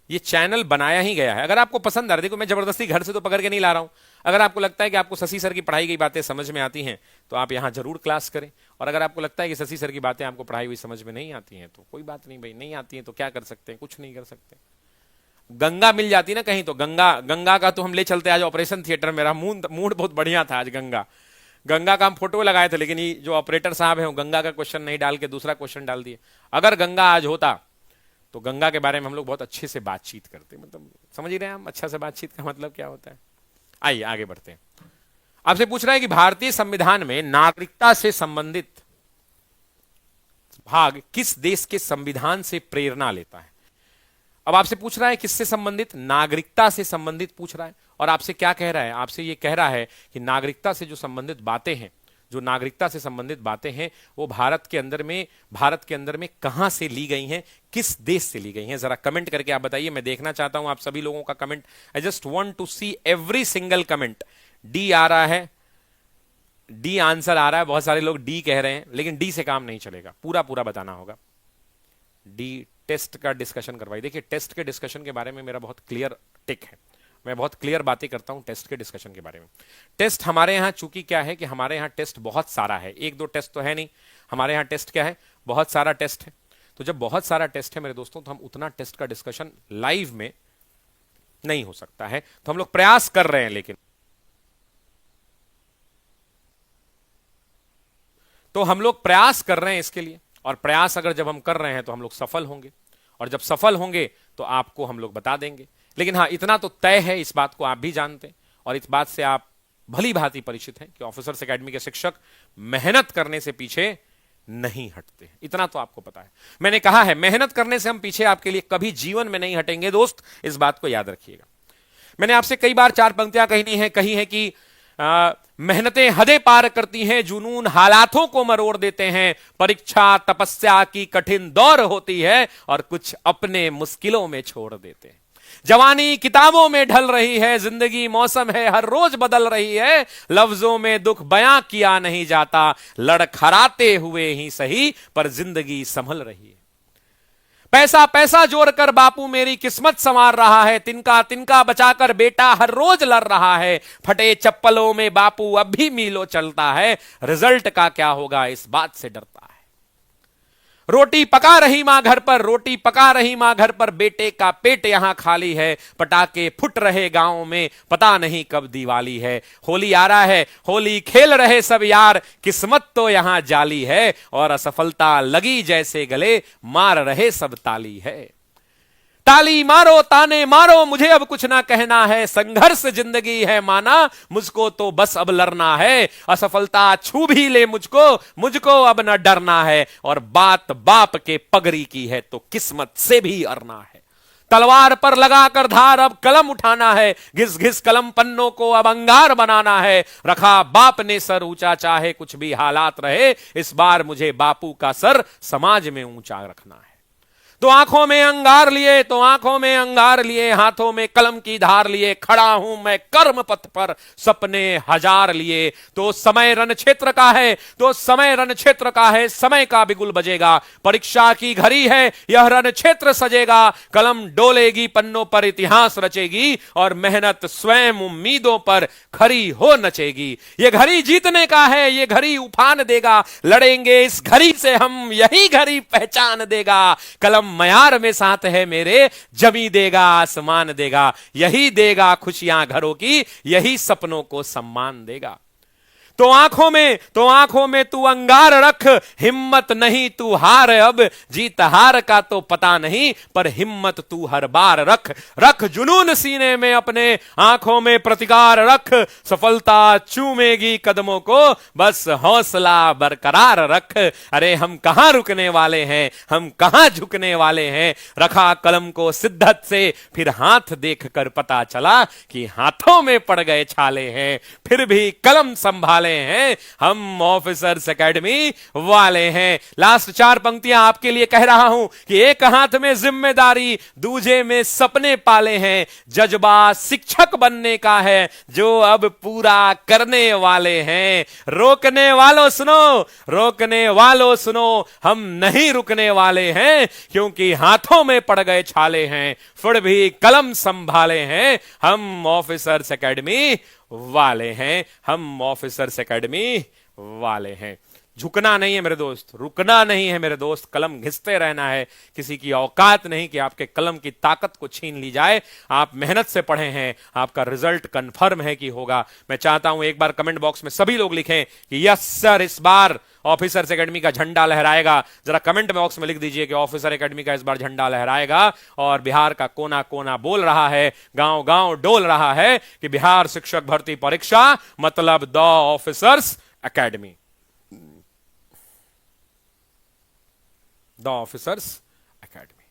A: ये चैनल बनाया ही गया है, अगर आपको पसंद आ रहा है। देखो मैं जबरदस्ती घर से तो पकड़ के नहीं ला रहा हूं। अगर आपको लगता है कि आपको शशि सर की पढ़ाई की बातें समझ में आती हैं तो आप यहां जरूर क्लास करें। और अगर आपको लगता है कि शशि सर की बातें आपको पढ़ाई हुई समझ में नहीं आती हैं तो कोई बात नहीं भाई, नहीं आती हैं तो क्या कर सकते हैं, कुछ नहीं कर सकते। गंगा मिल जाती ना कहीं, तो गंगा, गंगा का तो हम ले चलते आज ऑपरेशन थिएटर। मेरा मूड बहुत बढ़िया था आज। गंगा का हम फोटो लगाए थे, लेकिन ये जो ऑपरेटर साहब हैं वो गंगा का क्वेश्चन नहीं डाल के दूसरा क्वेश्चन डाल दिए। अगर गंगा आज होता तो गंगा के बारे में हम लोग बहुत अच्छे से बातचीत करते। मतलब समझ ही रहे हैं हम, अच्छा से बातचीत का मतलब क्या होता है। आइए आगे बढ़ते हैं। आपसे पूछ रहा है कि भारतीय संविधान में नागरिकता से संबंधित भाग किस देश के संविधान से प्रेरणा लेता है। अब आपसे पूछ रहा है किससे संबंधित, नागरिकता से संबंधित पूछ रहा है। और आपसे क्या कह रहा है, आपसे ये कह रहा है कि नागरिकता से जो संबंधित बातें हैं, जो नागरिकता से संबंधित बातें हैं, वो भारत के अंदर में कहां से ली गई हैं, किस देश से ली गई हैं। जरा कमेंट करके आप बताइए, मैं देखना चाहता हूं आप सभी लोगों का comment. I just want to see every single comment. D आ रहा है, डी आंसर आ रहा है, बहुत सारे लोग डी कह रहे हैं, लेकिन डी से काम नहीं चलेगा, पूरा पूरा बताना होगा। डी टेस्ट का डिस्कशन करवाइए। देखिए टेस्ट के डिस्कशन के बारे में मेरा बहुत क्लियर टिक है, मैं बहुत क्लियर बातें करता हूं टेस्ट के डिस्कशन के बारे में। टेस्ट हमारे यहां चूंकि क्या है कि हमारे यहां टेस्ट बहुत सारा है, एक दो टेस्ट तो है नहीं, हमारे यहां टेस्ट क्या है, बहुत सारा टेस्ट है। तो जब बहुत सारा टेस्ट है मेरे दोस्तों, तो हम उतना टेस्ट का डिस्कशन लाइव में नहीं हो सकता है। तो हम लोग प्रयास कर रहे हैं, लेकिन तो हम लोग प्रयास कर रहे हैं इसके लिए। और प्रयास अगर जब हम कर रहे हैं तो हम लोग सफल होंगे, और जब सफल होंगे तो आपको हम लोग बता देंगे। लेकिन हाँ, इतना तो तय है, इस बात को आप भी जानते हैं और इस बात से आप भली भांति परिचित हैं कि ऑफिसर्स एकेडमी के शिक्षक मेहनत करने से पीछे नहीं हटते। इतना तो आपको पता है। मैंने कहा है मेहनत करने से हम पीछे आपके लिए कभी जीवन में नहीं हटेंगे दोस्त, इस बात को याद रखिएगा। मैंने आपसे कई बार चार पंक्तियां कही है कि मेहनतें हदें पार करती हैं, जुनून हालातों को मरोड़ देते हैं, परीक्षा तपस्या की कठिन दौर होती है और कुछ अपने मुश्किलों में छोड़ देते हैं। जवानी किताबों में ढल रही है, जिंदगी मौसम है हर रोज बदल रही है, लफ्जों में दुख बयां किया नहीं जाता, लड़खड़ाते हुए ही सही पर जिंदगी संभल रही है। पैसा पैसा जोड़कर बापू मेरी किस्मत संवार रहा है, तिनका तिनका बचाकर बेटा हर रोज लड़ रहा है, फटे चप्पलों में बापू अब भी मीलों चलता है, रिजल्ट का क्या होगा इस बात से डरता है। रोटी पका रही मां घर पर, रोटी पका रही मां घर पर, बेटे का पेट यहां खाली है, पटाखे फुट रहे गांव में, पता नहीं कब दिवाली है, होली आ रहा है, होली खेल रहे सब यार, किस्मत तो यहां जाली है, और असफलता लगी जैसे गले, मार रहे सब ताली है। ताली मारो ताने मारो मुझे अब कुछ ना कहना है, संघर्ष जिंदगी है माना, मुझको तो बस अब लड़ना है, असफलता छू भी ले मुझको अब न डरना है, और बात बाप के पगड़ी की है तो किस्मत से भी अरना है। तलवार पर लगाकर धार अब कलम उठाना है, घिस घिस कलम पन्नों को अब अंगार बनाना है, रखा बाप ने सर ऊंचा चाहे कुछ भी हालात रहे, इस बार मुझे बापू का सर समाज में ऊंचा रखना है। तो आंखों में अंगार लिए, हाथों में कलम की धार लिए, खड़ा हूं मैं कर्म पथ पर सपने हजार लिए, तो समय रण क्षेत्र का है, समय का बिगुल बजेगा, परीक्षा की घड़ी है यह रण क्षेत्र सजेगा, कलम डोलेगी पन्नों पर इतिहास रचेगी, और मेहनत स्वयं उम्मीदों पर खरी हो नचेगी। ये घड़ी जीतने का है, ये घड़ी उफान देगा, लड़ेंगे इस घड़ी से हम, यही घड़ी पहचान देगा, कलम मयार में साथ है मेरे, जमी देगा आसमान देगा, यही देगा खुशियां घरों की, यही सपनों को सम्मान देगा। तो आंखों में तू अंगार रख, हिम्मत नहीं तू हार, अब जीत हार का तो पता नहीं, पर हिम्मत तू हर बार रख जुनून सीने में अपने, आंखों में प्रतिकार रख, सफलता चूमेगी कदमों को, बस हौसला बरकरार रख। अरे हम कहां रुकने वाले हैं, हम कहां झुकने वाले हैं, रखा कलम को शिद्दत से, फिर हाथ देखकर पता चला कि हाथों में पड़ गए छाले हैं, फिर भी कलम संभाले हैं, हम ऑफिसर्स एकेडमी वाले हैं। लास्ट चार पंक्तियां आपके लिए कह रहा हूं कि एक हाथ में जिम्मेदारी, दूजे में सपने पाले हैं, जज्बा शिक्षक बनने का है जो अब पूरा करने वाले हैं। रोकने वालों सुनो, हम नहीं रुकने वाले हैं, क्योंकि हाथों में पड़ गए छाले हैं, फिर भी कलम संभाले हैं, हम ऑफिसर्स एकेडमी वाले हैं, हम ऑफिसर्स एकेडमी वाले हैं। झुकना नहीं है मेरे दोस्त, रुकना नहीं है मेरे दोस्त, कलम घिसते रहना है। किसी की औकात नहीं कि आपके कलम की ताकत को छीन ली जाए। आप मेहनत से पढ़े हैं, आपका रिजल्ट कंफर्म है कि होगा। मैं चाहता हूं एक बार कमेंट बॉक्स में सभी लोग लिखें कि यस सर, इस बार ऑफिसर्स एकेडमी का झंडा लहराएगा। जरा कमेंट बॉक्स में लिख दीजिए कि ऑफिसर एकेडमी का इस बार झंडा लहराएगा। और बिहार का कोना कोना बोल रहा है, गांव गांव डोल रहा है कि बिहार शिक्षक भर्ती परीक्षा मतलब the officers academy, the officers academy.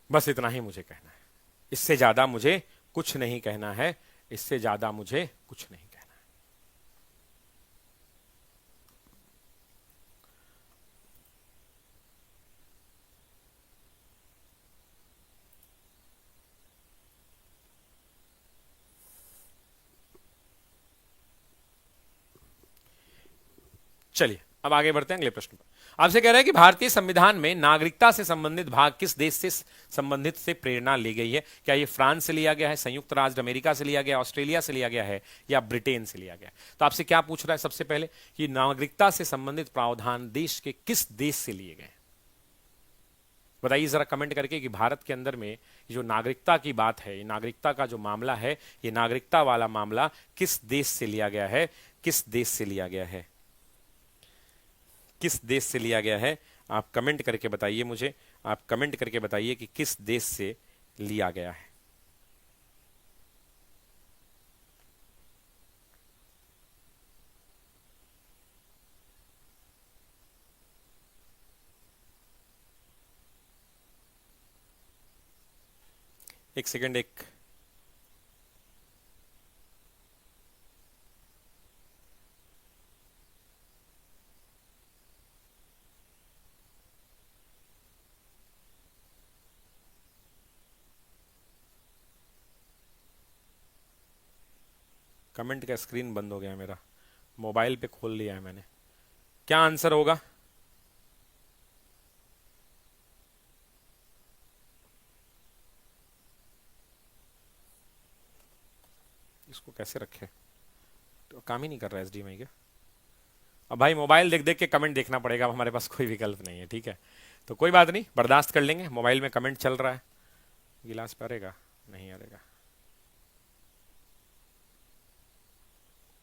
A: बस इतना ही मुझे कहना है, इससे ज्यादा मुझे कुछ नहीं कहना है, इससे ज्यादा मुझे कुछ नहीं कहना है। चलिए अब आगे बढ़ते हैं अगले प्रश्न पर। आपसे कह रहे हैं कि भारतीय संविधान में नागरिकता से संबंधित भाग किस देश से संबंधित से प्रेरणा ली गई है? क्या ये फ्रांस से लिया गया है, संयुक्त राज्य अमेरिका से लिया गया, ऑस्ट्रेलिया से लिया गया है, या ब्रिटेन से लिया गया है? तो आपसे क्या पूछ रहा है सबसे पहले कि नागरिकता से संबंधित प्रावधान देश के किस देश से लिए गए? बताइए जरा कमेंट करके कि भारत के अंदर में जो नागरिकता की बात है, ये नागरिकता का जो मामला है, ये नागरिकता वाला मामला किस देश से लिया गया है? किस देश से लिया गया है? किस देश से लिया गया है? आप कमेंट करके बताइए मुझे, आप कमेंट करके बताइए कि किस देश से लिया गया है। एक सेकंड, एक कमेंट का स्क्रीन बंद हो गया है मेरा, मोबाइल पे खोल लिया है मैंने। क्या आंसर होगा? इसको कैसे रखे? तो काम ही नहीं कर रहा है एसडीएमआई क्या? अब भाई मोबाइल देख देख के कमेंट देखना पड़ेगा, अब हमारे पास कोई विकल्प नहीं है। ठीक है, तो कोई बात नहीं, बर्दाश्त कर लेंगे। मोबाइल में कमेंट चल रहा है, गिलास पे आएगा नहीं आएगा।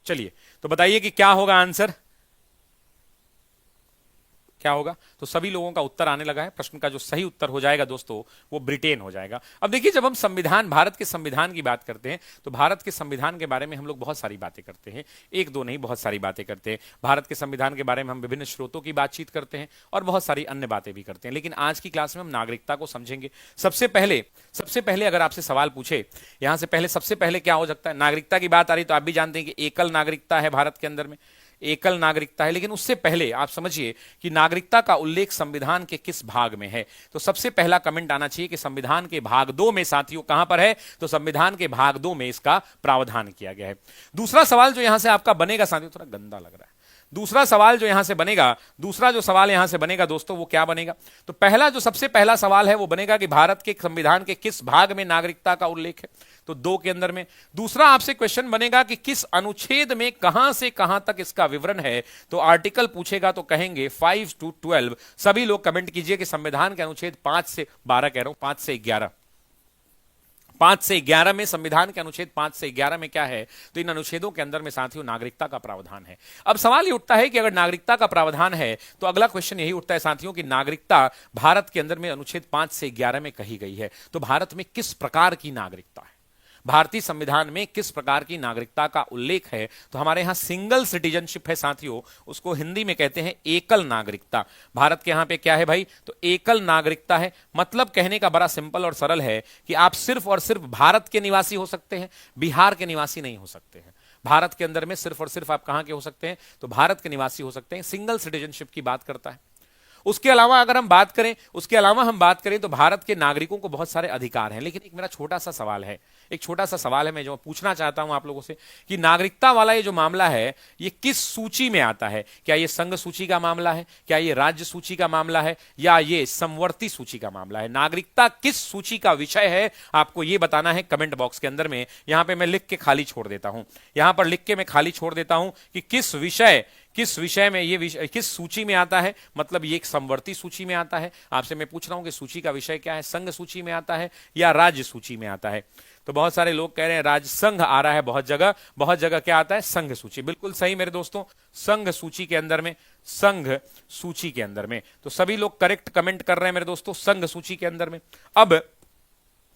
A: चलिए तो बताइए कि क्या होगा आंसर, क्या होगा? तो सभी लोगों का उत्तर आने लगा है। प्रश्न का जो सही उत्तर हो जाएगा दोस्तों वो ब्रिटेन हो जाएगा। अब देखिए, जब हम संविधान, भारत के संविधान की बात करते हैं तो भारत के संविधान के बारे में हम लोग बहुत सारी बातें करते हैं, एक दो नहीं, बहुत सारी बातें करते हैं। भारत के संविधान के बारे में हम विभिन्न स्रोतों की बातचीत करते हैं और बहुत सारी अन्य बातें भी करते हैं। लेकिन आज की क्लास में हम नागरिकता को समझेंगे। सबसे पहले अगर आपसे सवाल पूछे, यहां से पहले सबसे पहले क्या हो सकता है? नागरिकता की बात आ रही तो आप भी जानते हैं कि एकल नागरिकता है भारत के अंदर में, एकल नागरिकता है। लेकिन उससे पहले आप समझिए कि नागरिकता का उल्लेख संविधान के किस भाग में है। तो सबसे पहला कमेंट आना चाहिए कि संविधान के भाग 2 में। साथियों कहां पर है? तो संविधान के भाग 2 में इसका प्रावधान किया गया है। दूसरा सवाल जो यहां से आपका बनेगा, साथियों थोड़ा गंदा लग रहा है, दूसरा सवाल जो यहां से बनेगा, दूसरा जो सवाल यहां से बनेगा दोस्तों वो क्या बनेगा? तो पहला जो सबसे पहला सवाल है वो बनेगा कि भारत के संविधान के किस भाग में नागरिकता का उल्लेख है? तो 2 के अंदर में। दूसरा आपसे क्वेश्चन बनेगा कि किस अनुच्छेद में कहां से कहां तक इसका विवरण है? तो आर्टिकल पूछेगा तो कहेंगे 5 to 12। सभी लोग कमेंट कीजिए कि संविधान के अनुच्छेद 5 से 12 कह रहा हूं, 5 से 11, 5 से 11 में, संविधान के अनुच्छेद 5 से 11 में क्या है? तो इन अनुच्छेदों के अंदर में साथियों नागरिकता का प्रावधान है। अब सवाल ये उठता है कि अगर नागरिकता का प्रावधान है तो अगला क्वेश्चन यही उठता है साथियों कि नागरिकता भारत के अंदर में अनुच्छेद 5 से 11 में कही गई है, तो भारत में किस प्रकार की नागरिकता है? भारतीय संविधान में किस प्रकार की नागरिकता का उल्लेख है? तो हमारे यहां सिंगल सिटीजनशिप है साथियों, उसको हिंदी में कहते हैं एकल नागरिकता। भारत के यहां पे क्या है भाई? तो एकल नागरिकता है। मतलब कहने का बड़ा सिंपल और सरल है कि आप सिर्फ और सिर्फ भारत के निवासी हो सकते हैं, बिहार के निवासी नहीं हो सकते हैं। भारत के अंदर में सिर्फ और सिर्फ आप कहां के हो सकते हैं? तो भारत के निवासी हो सकते हैं। सिंगल सिटीजनशिप की बात करता है। उसके अलावा अगर हम बात करें, उसके अलावा हम बात करें तो भारत के नागरिकों को बहुत सारे अधिकार हैं। लेकिन एक मेरा छोटा सा सवाल है, एक छोटा सा सवाल है मैं जो पूछना चाहता हूं आप लोगों से कि नागरिकता वाला ये जो मामला है ये किस सूची में आता है? क्या ये संघ सूची का मामला है, क्या ये राज्य सूची का मामला है, या ये समवर्ती सूची का मामला है? नागरिकता किस सूची का विषय है आपको ये बताना है कमेंट बॉक्स के अंदर में। यहां पे मैं लिख के खाली छोड़ देता हूं, यहां पर लिख के मैं खाली छोड़ देता हूं कि किस विषय में ये विषय किस सूची में आता है, मतलब ये एक समवर्ती सूची में आता है। आपसे मैं पूछ रहा हूं कि सूची का विषय क्या है, संघ सूची में आता है या राज्य सूची में आता है? तो बहुत सारे लोग कह रहे हैं राज्य संघ आ रहा है, बहुत जगह क्या आता है, संघ सूची। बिल्कुल सही मेरे दोस्तों, संघ सूची के अंदर में, संघ सूची के अंदर में। तो सभी लोग करेक्ट कमेंट कर रहे हैं मेरे दोस्तों, संघ सूची के अंदर में। अब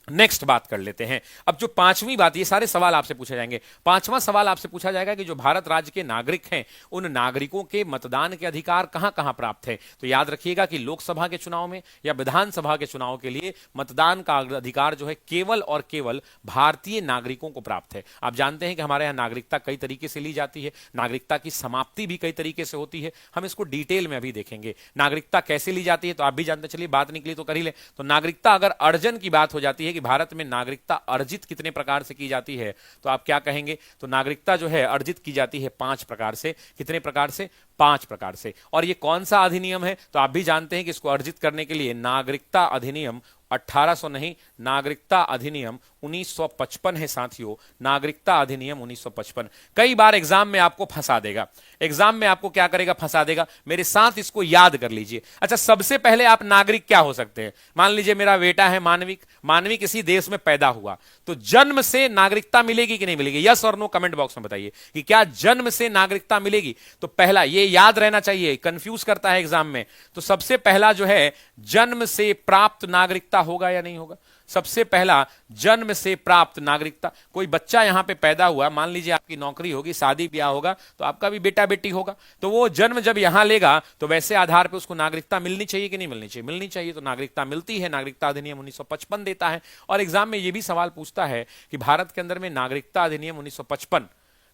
A: नेक्स्ट बात कर लेते हैं। अब जो पांचवी बात, ये सारे सवाल आपसे पूछे जाएंगे। पांचवा सवाल आपसे पूछा जाएगा कि जो भारत राज्य के नागरिक हैं उन नागरिकों के मतदान के अधिकार कहां कहां प्राप्त है। तो याद रखिएगा कि लोकसभा के चुनाव में या विधानसभा के चुनाव के लिए मतदान का अधिकार जो है केवल और केवल भारतीय नागरिकों को प्राप्त है। आप जानते हैं कि हमारे यहां नागरिकता कई तरीके से ली जाती है, नागरिकता की समाप्ति भी कई तरीके से होती है। हम इसको डिटेल में अभी देखेंगे नागरिकता कैसे ली जाती है। तो आप भी जानते, चलिए बात निकली तो कर ही ले। तो नागरिकता अगर अर्जन की बात हो जाती है कि भारत में नागरिकता अर्जित कितने प्रकार से की जाती है, तो आप क्या कहेंगे? तो नागरिकता जो है अर्जित की जाती है 5 प्रकार से। कितने प्रकार से? 5 प्रकार से। और ये कौन सा अधिनियम है? तो आप भी जानते हैं कि इसको अर्जित करने के लिए नागरिकता अधिनियम 1800 नहीं, नागरिकता अधिनियम 1955 है साथियों, नागरिकता अधिनियम 1955। कई बार एग्जाम में आपको फंसा देगा, एग्जाम में आपको क्या करेगा, फंसा देगा। मेरे साथ इसको याद कर लीजिए। अच्छा, सबसे पहले आप नागरिक क्या हो सकते हैं? मान लीजिए मेरा बेटा है मानविक, मानविक किसी देश में पैदा हुआ, तो जन्म से नागरिकता मिलेगी कि नहीं मिलेगी? यस और नो कमेंट बॉक्स में बताइए कि क्या जन्म से नागरिकता मिलेगी। तो पहला ये याद रहना चाहिए, कंफ्यूज करता है एग्जाम में। तो सबसे पहला जो है जन्म से प्राप्त नागरिकता होगा या नहीं होगा? सबसे पहला जन्म से प्राप्त नागरिकता। कोई बच्चा यहां पे पैदा हुआ, मान लीजिए आपकी नौकरी होगी, शादी ब्याह होगा, तो आपका भी बेटा बेटी होगा, तो वो जन्म जब यहां लेगा तो वैसे आधार पे उसको नागरिकता मिलनी चाहिए कि नहीं मिलनी चाहिए? मिलनी चाहिए। तो नागरिकता मिलती है, नागरिकता अधिनियम 1955 देता है। और एग्जाम में यह भी सवाल पूछता है कि भारत के अंदर में नागरिकता अधिनियम 1955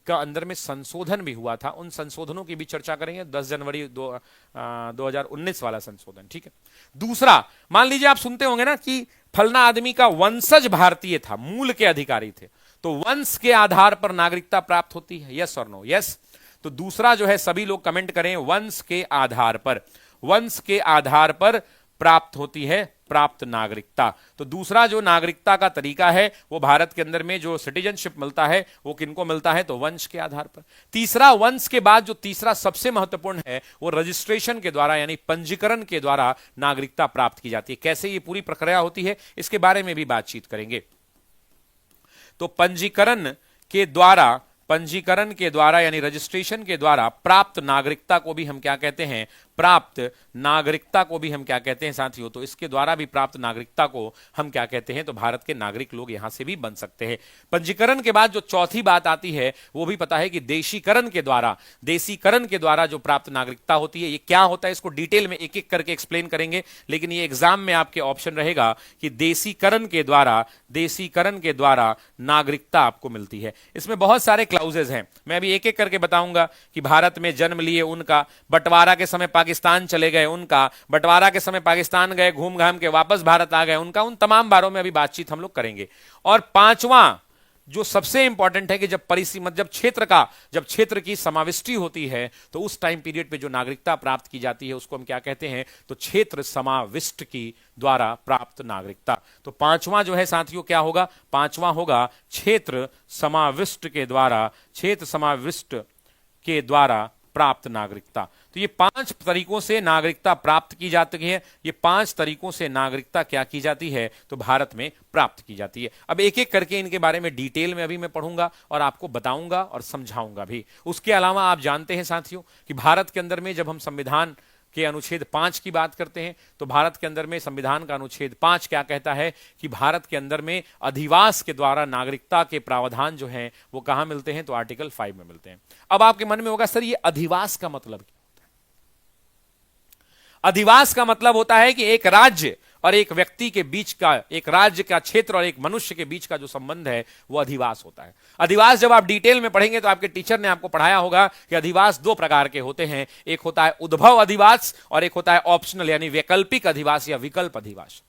A: का अंदर में संशोधन भी हुआ था, उन संशोधनों की भी चर्चा करेंगे। 10 जनवरी 2019 वाला संशोधन, ठीक है। दूसरा, मान लीजिए आप सुनते होंगे ना कि फलना आदमी का वंशज भारतीय था, मूल के अधिकारी थे, तो वंश के आधार पर नागरिकता प्राप्त होती है। यस और नो? यस। तो दूसरा जो है, सभी लोग कमेंट करें, वंश के आधार पर, वंश के आधार पर प्राप्त होती है प्राप्त नागरिकता। तो दूसरा जो नागरिकता का तरीका है वो भारत के अंदर में जो सिटीजनशिप मिलता है वो किनको मिलता है? तो वंश के आधार पर। तीसरा, वंश के बाद जो तीसरा सबसे महत्वपूर्ण है वो रजिस्ट्रेशन के द्वारा यानी पंजीकरण के द्वारा नागरिकता प्राप्त की जाती है। कैसे ये पूरी प्रक्रिया होती है इसके बारे में भी बातचीत करेंगे। तो पंजीकरण के द्वारा यानी रजिस्ट्रेशन के द्वारा प्राप्त नागरिकता को भी हम क्या कहते हैं? प्राप्त नागरिकता को भी हम क्या कहते हैं साथियों? तो इसके द्वारा भी प्राप्त नागरिकता को हम क्या कहते हैं? तो भारत के नागरिक लोग यहां से भी बन सकते हैं। पंजीकरण के बाद जो चौथी बात आती है वो भी पता है कि देशीकरण के द्वारा जो प्राप्त नागरिकता होती है, ये क्या होता है इसको डिटेल में एक एक करके एक्सप्लेन करेंगे। लेकिन ये एग्जाम में आपके ऑप्शन रहेगा कि देशीकरण के द्वारा नागरिकता आपको मिलती है। इसमें बहुत सारे क्लाउजेज हैं, मैं अभी एक एक करके बताऊंगा कि भारत में जन्म लिए उनका, बंटवारा के समय पाकिस्तान चले गए उनका, बंटवारा के समय पाकिस्तान गए, घूम घाम के वापस भारत आ गए उनका, उन तमाम बारों में अभी बातचीत हम लोग करेंगे। और पांचवा जो सबसे इंपॉर्टेंट है कि जब क्षेत्र की समाविष्टि होती है तो उस टाइम पीरियड पे जो नागरिकता प्राप्त की जाती है उसको हम क्या कहते हैं? तो क्षेत्र समाविष्ट की द्वारा प्राप्त नागरिकता। तो पांचवा जो है साथियों क्या होगा? पांचवा होगा क्षेत्र समाविष्ट के द्वारा प्राप्त नागरिकता। तो ये 5 तरीकों से नागरिकता प्राप्त की जाती है। ये 5 तरीकों से नागरिकता क्या की जाती है? तो भारत में प्राप्त की जाती है। अब एक एक करके इनके बारे में डिटेल में अभी मैं पढ़ूंगा और आपको बताऊंगा और समझाऊंगा भी। उसके अलावा आप जानते हैं साथियों कि भारत के अंदर में जब हम संविधान के अनुच्छेद 5 की बात करते हैं तो भारत के अंदर में संविधान का अनुच्छेद 5 क्या कहता है कि भारत के अंदर में अधिवास के द्वारा नागरिकता के प्रावधान जो हैं वो कहां मिलते हैं? तो आर्टिकल 5 में मिलते हैं। अब आपके मन में होगा सर ये अधिवास का मतलब क्या होता है? अधिवास का मतलब होता है कि एक राज्य और एक व्यक्ति के बीच का, एक राज्य का क्षेत्र और एक मनुष्य के बीच का जो संबंध है वो अधिवास होता है। अधिवास जब आप डिटेल में पढ़ेंगे तो आपके टीचर ने आपको पढ़ाया होगा कि अधिवास दो प्रकार के होते हैं, एक होता है उद्भव अधिवास और एक होता है ऑप्शनल यानी वैकल्पिक अधिवास या विकल्प अधिवास।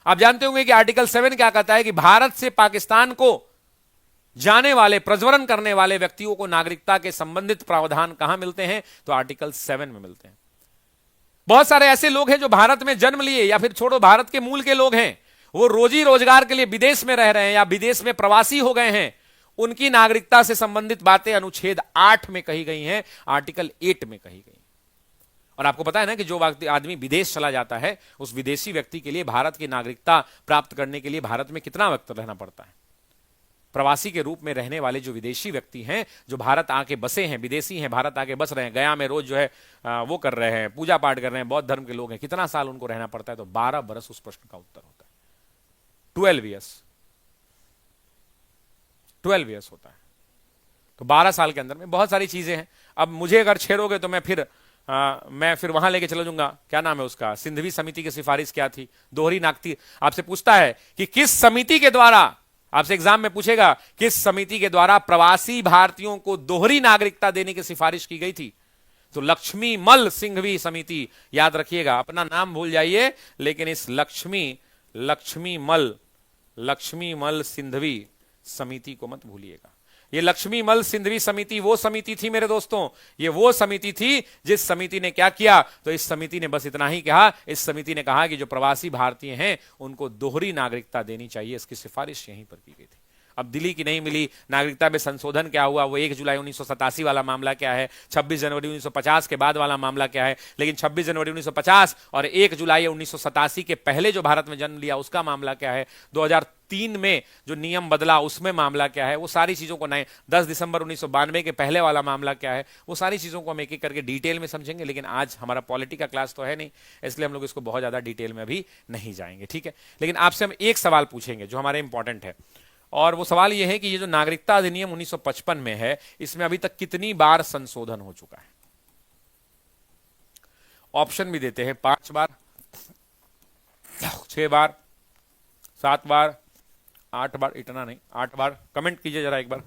A: आप जानते होंगे कि आर्टिकल 7 क्या कहता है कि भारत से पाकिस्तान को जाने वाले, प्रज्वलन करने वाले व्यक्तियों को नागरिकता के संबंधित प्रावधान कहां मिलते हैं, तो आर्टिकल 7 में मिलते हैं। बहुत सारे ऐसे लोग हैं जो भारत में जन्म लिए या फिर छोड़ो भारत के मूल के लोग हैं, वो रोजी रोजगार के लिए विदेश में रह रहे हैं या विदेश में प्रवासी हो गए हैं, उनकी नागरिकता से संबंधित बातें अनुच्छेद 8 में कही गई हैं, आर्टिकल 8 में कही गई। और आपको पता है ना कि जो आदमी विदेश चला जाता है उस विदेशी व्यक्ति के लिए भारत की नागरिकता प्राप्त करने के लिए भारत में कितना वक्त रहना पड़ता है। प्रवासी के रूप में रहने वाले जो विदेशी व्यक्ति हैं, जो भारत आके बसे हैं, विदेशी हैं, भारत आके बस रहे हैं, गया में रोज जो है वो कर रहे हैं, पूजा पाठ कर रहे हैं, बौद्ध धर्म के लोग हैं, कितना साल उनको रहना पड़ता है, तो 12 बरस उस प्रश्न का उत्तर होता है। 12 ईयर्स होता है। तो 12 साल के अंदर में बहुत सारी चीजें हैं। अब मुझे अगर छेड़ोगे तो मैं फिर वहां लेके चला जाऊंगा, क्या नाम है उसका, सिंधवी समिति की सिफारिश क्या थी, दोहरी नागरिकता। आपसे पूछता है कि किस समिति के द्वारा, आपसे एग्जाम में पूछेगा किस समिति के द्वारा प्रवासी भारतीयों को दोहरी नागरिकता देने की सिफारिश की गई थी, तो लक्ष्मी मल सिंघवी समिति। याद रखिएगा, अपना नाम भूल जाइए लेकिन इस लक्ष्मी मल सिंधवी समिति को मत भूलिएगा। ये लक्ष्मी मल सिंधवी समिति वो समिति थी मेरे दोस्तों, ये वो समिति थी जिस समिति ने क्या किया, तो इस समिति ने बस इतना ही कहा, इस समिति ने कहा कि जो प्रवासी भारतीय हैं उनको दोहरी नागरिकता देनी चाहिए, इसकी सिफारिश यहीं पर की गई थी। अब दिल्ली की नहीं मिली, नागरिकता में संशोधन क्या हुआ, वो 1 जुलाई 1987 वाला मामला क्या है, 26 जनवरी 1950 के बाद वाला मामला क्या है, लेकिन 26 जनवरी 1950 और 1 जुलाई 1987 के पहले जो भारत में जन्म लिया उसका मामला क्या है, 2003 में जो नियम बदला उसमें मामला क्या है, वो सारी चीजों को नए 10 दिसंबर 1992 के पहले वाला मामला क्या है, वो सारी चीजों को हम एक एक करके डिटेल में समझेंगे। लेकिन आज हमारा पॉलिटी का क्लास तो है नहीं, इसलिए हम लोग इसको बहुत ज्यादा डिटेल में भी नहीं जाएंगे, ठीक है। लेकिन आपसे हम एक सवाल पूछेंगे जो हमारे इंपॉर्टेंट है, और वो सवाल यह है कि ये जो नागरिकता अधिनियम 1955 में है, इसमें अभी तक कितनी बार संशोधन हो चुका है। ऑप्शन भी देते हैं, 5 बार, 6 बार, 7 बार, 8 बार, इतना नहीं, 8 बार। कमेंट कीजिए जरा एक बार।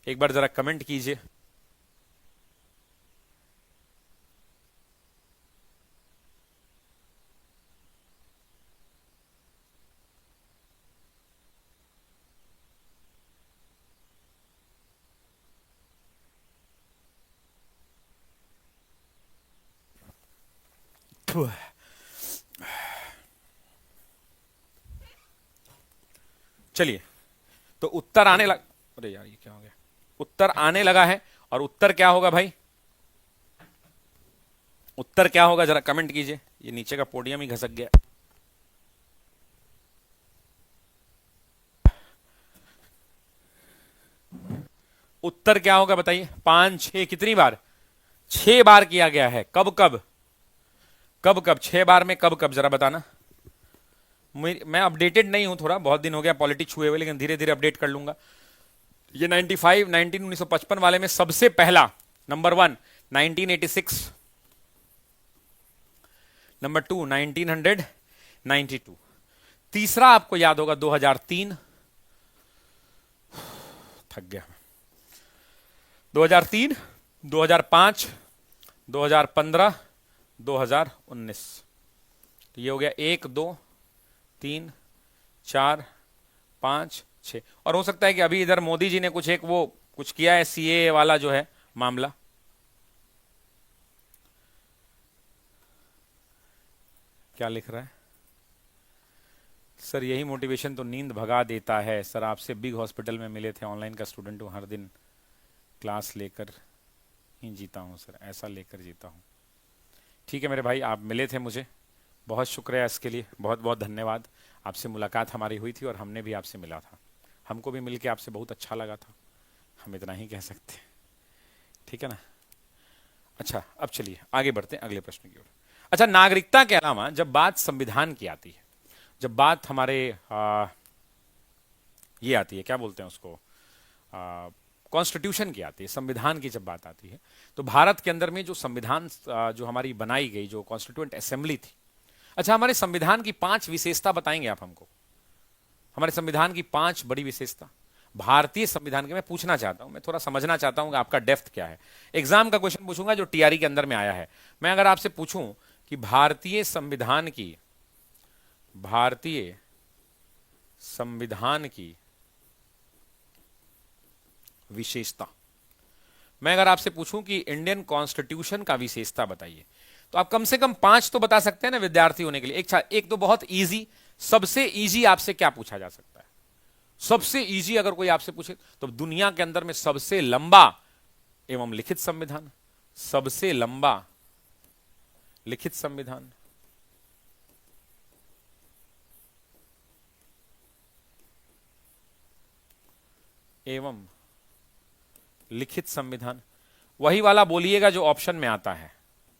A: एक बार जरा कमेंट कीजिए। चलिए, तो उत्तर आने लगा, अरे यार ये क्या हो गया, उत्तर आने लगा है। और उत्तर क्या होगा भाई, उत्तर क्या होगा जरा कमेंट कीजिए। ये नीचे का पोडियम ही घसक गया। उत्तर क्या होगा बताइए। 5, 6 कितनी बार, 6 बार किया गया है। कब कब कब कब 6 बार में कब कब जरा बताना। मैं अपडेटेड नहीं हूं, थोड़ा बहुत दिन हो गया पॉलिटिक्स हुए हुए, लेकिन धीरे धीरे अपडेट कर लूंगा। ये 1955 वाले में सबसे पहला नंबर 1 1986, नंबर 2 1992, तीसरा आपको याद होगा 2003, थक गया, 2003, 2005, 2015, 2019। तो ये हो गया 1, 2, 3, 4, 5, 6। और हो सकता है कि अभी इधर मोदी जी ने कुछ किया है, सीए वाला जो है मामला। क्या लिख रहा है सर, यही मोटिवेशन तो नींद भगा देता है। सर आपसे बिग हॉस्पिटल में मिले थे, ऑनलाइन का स्टूडेंट हूँ, हर दिन क्लास लेकर ही जीता हूँ सर, ऐसा लेकर जीता हूँ। ठीक है मेरे भाई, आप मिले थे मुझे, बहुत शुक्रिया इसके लिए, बहुत बहुत धन्यवाद। आपसे मुलाकात हमारी हुई थी और हमने भी आपसे मिला था, हमको भी मिलके आपसे बहुत अच्छा लगा था, हम इतना ही कह सकते हैं, ठीक है ना। अच्छा, अब चलिए आगे बढ़ते हैं अगले प्रश्न की ओर। अच्छा, नागरिकता के अलावा जब बात संविधान की आती है, जब बात हमारे ये आती है, क्या बोलते हैं उसको, कॉन्स्टिट्यूशन की आती है, संविधान की जब बात आती है, तो भारत के अंदर में जो संविधान जो हमारी बनाई गई, जो कॉन्स्टिट्यूएंट असेंबली थी। अच्छा, हमारे संविधान की 5 विशेषता बताएंगे आप हमको? हमारे संविधान की 5 बड़ी विशेषता भारतीय संविधान के मैं पूछना चाहता हूं, मैं थोड़ा समझना चाहता हूं कि आपका डेप्थ क्या है। एग्जाम का क्वेश्चन पूछूंगा जो टीआरई के अंदर में आया है। मैं अगर आपसे पूछूं कि भारतीय संविधान की विशेषता, मैं अगर आपसे पूछूं कि इंडियन कॉन्स्टिट्यूशन का विशेषता बताइए, तो आप कम से कम 5 तो बता सकते हैं ना विद्यार्थी होने के लिए। एक तो बहुत इजी, सबसे इजी आपसे क्या पूछा जा सकता है? सबसे इजी अगर कोई आपसे पूछे तो दुनिया के अंदर में सबसे लंबा एवं लिखित संविधान, सबसे लंबा लिखित संविधान, एवं लिखित संविधान, वही वाला बोलिएगा जो ऑप्शन में आता है।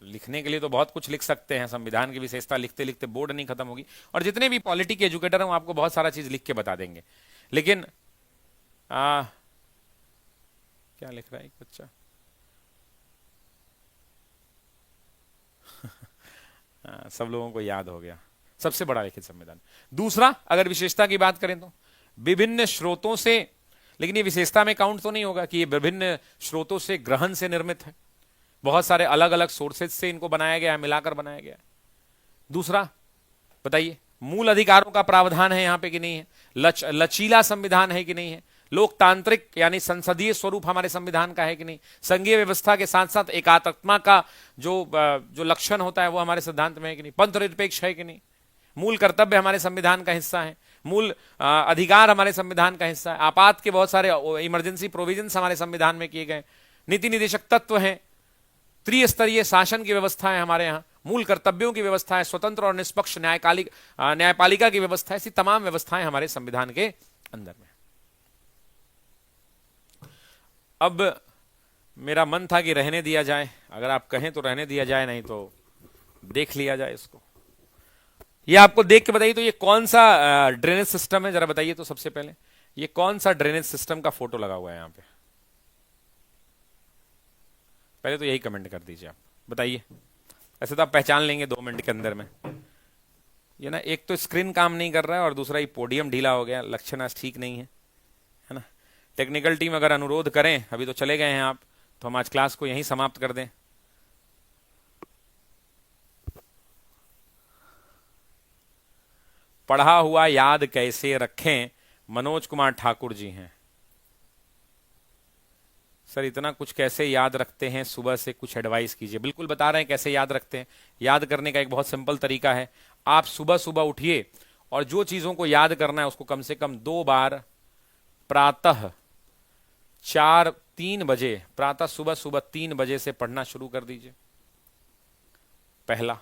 A: लिखने के लिए तो बहुत कुछ लिख सकते हैं, संविधान की विशेषता लिखते लिखते बोर्ड नहीं खत्म होगी, और जितने भी पॉलिटी के एजुकेटर हैं आपको बहुत सारा चीज लिख के बता देंगे। लेकिन क्या लिख रहा है एक बच्चा? सब लोगों को याद हो गया, सबसे बड़ा लिखित संविधान। दूसरा, अगर विशेषता की बात करें तो विभिन्न स्रोतों से, लेकिन ये विशेषता में काउंट तो नहीं होगा कि ये विभिन्न स्रोतों से ग्रहण से निर्मित है, बहुत सारे अलग अलग सोर्सेज से इनको बनाया गया है, मिलाकर बनाया गया है। दूसरा बताइए, मूल अधिकारों का प्रावधान है यहां पे कि नहीं है? लचीला संविधान है कि नहीं है? लोकतांत्रिक यानी संसदीय स्वरूप हमारे संविधान का है कि नहीं? संघीय व्यवस्था के साथ साथ एकात्मता का जो लक्षण होता है वो हमारे सिद्धांत में है कि नहीं? पंथ निरपेक्ष है कि नहीं? मूल कर्तव्य हमारे संविधान का हिस्सा है, मूल अधिकार हमारे संविधान का हिस्सा है, आपात के बहुत सारे इमरजेंसी प्रोविजंस हमारे संविधान में किए गए, नीति निदेशक तत्व हैं, त्रिस्तरीय शासन की व्यवस्था है हमारे यहाँ, मूल कर्तव्यों की व्यवस्था है, स्वतंत्र और निष्पक्ष न्यायपालिका की व्यवस्था है। ऐसी तमाम व्यवस्थाएं हमारे संविधान के अंदर में। अब मेरा मन था कि रहने दिया जाए, अगर आप कहें तो रहने दिया जाए, नहीं तो देख लिया जाए इसको। ये आपको देख के बताइए तो ये कौन सा ड्रेनेज सिस्टम है, जरा बताइए तो। सबसे पहले ये कौन सा ड्रेनेज सिस्टम का फोटो लगा हुआ है यहां पे? पहले तो यही कमेंट कर दीजिए, आप बताइए। ऐसे तो आप पहचान लेंगे 2 मिनट के अंदर में। ये ना, एक तो स्क्रीन काम नहीं कर रहा है और दूसरा ये पोडियम ढीला हो गया, लक्षण आज ठीक नहीं है ना। टेक्निकल टीम अगर अनुरोध करें, अभी तो चले गए हैं आप, तो हम आज क्लास को यहीं समाप्त कर दें। पढ़ा हुआ याद कैसे रखें, मनोज कुमार ठाकुर जी हैं। सर इतना कुछ कैसे याद रखते हैं, सुबह से कुछ एडवाइस कीजिए। बिल्कुल बता रहे हैं कैसे याद रखते हैं। याद करने का एक बहुत सिंपल तरीका है, आप सुबह सुबह उठिए और जो चीजों को याद करना है उसको कम से कम 2 बार प्रातः 3 बजे, प्रातः सुबह 3 बजे से पढ़ना शुरू कर दीजिए। पहला,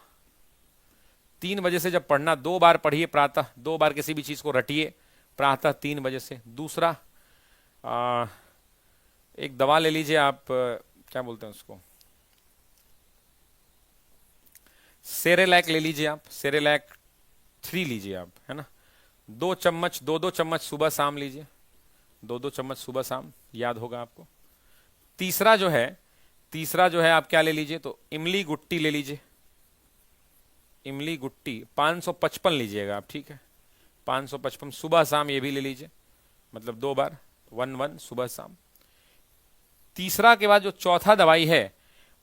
A: 3 बजे से जब पढ़ना, 2 बार पढ़िए प्रातः, 2 बार किसी भी चीज को रटिए प्रातः 3 बजे से। दूसरा, एक दवा ले लीजिए आप, क्या बोलते हैं उसको, सेरेलैक ले लीजिए आप, सेरेलैक 3 लीजिए आप, है ना। 2 चम्मच, 2 चम्मच सुबह शाम लीजिए, 2 चम्मच सुबह शाम, याद होगा आपको। तीसरा जो है आप क्या ले लीजिए, तो इमली गुट्टी ले लीजिए। इमली गुट्टी 555 लीजिएगा आप, ठीक है, 555 सुबह शाम, ये भी ले लीजिए, मतलब 2 बार 1 सुबह शाम। तीसरा के बाद जो चौथा दवाई है,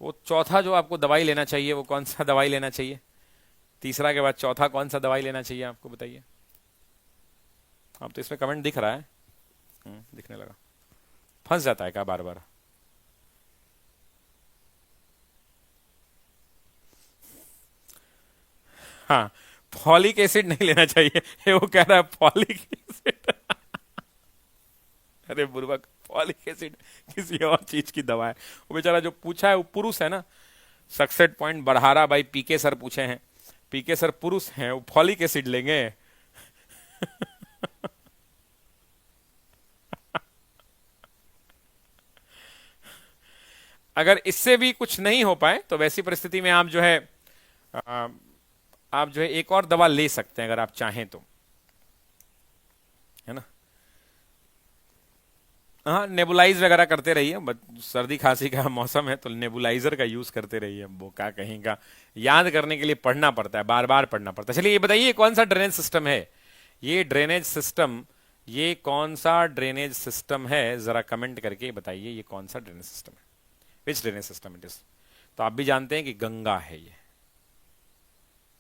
A: वो चौथा जो आपको दवाई लेना चाहिए, वो कौन सा दवाई लेना चाहिए? तीसरा के बाद चौथा कौन सा दवाई लेना चाहिए आपको, बताइए। अब तो इसमें कमेंट दिख रहा है, दिखने लगा, फंस जाता है क्या बार बार? हाँ, फॉलिक एसिड नहीं लेना चाहिए, वो कह रहा है फॉलिक एसिड। अरे बुर्बक, फॉलिक एसिड किसी और चीज की दवा है। वो बेचारा जो पूछा है वो पुरुष है ना, सक्सेट पॉइंट बढ़ारा भाई पीके सर पूछे हैं, पीके सर पुरुष हैं, वो फॉलिक एसिड लेंगे। अगर इससे भी कुछ नहीं हो पाए तो वैसी परिस्थिति में आप जो है एक और दवा ले सकते हैं अगर आप चाहें तो, है ना। हाँ, नेबुलाइज वगैरह करते रहिए, सर्दी खांसी का मौसम है तो नेबुलाइजर का यूज करते रहिए। वो क्या कहीं का याद करने के लिए पढ़ना पड़ता है, बार बार पढ़ना पड़ता है। चलिए ये बताइए कौन सा ड्रेनेज सिस्टम है, ये ड्रेनेज सिस्टम, ये कौन सा ड्रेनेज सिस्टम है, जरा कमेंट करके बताइए ये कौन सा ड्रेनेज सिस्टम है, विच ड्रेनेज सिस्टम इट इज। तो आप भी जानते हैं कि गंगा है, ये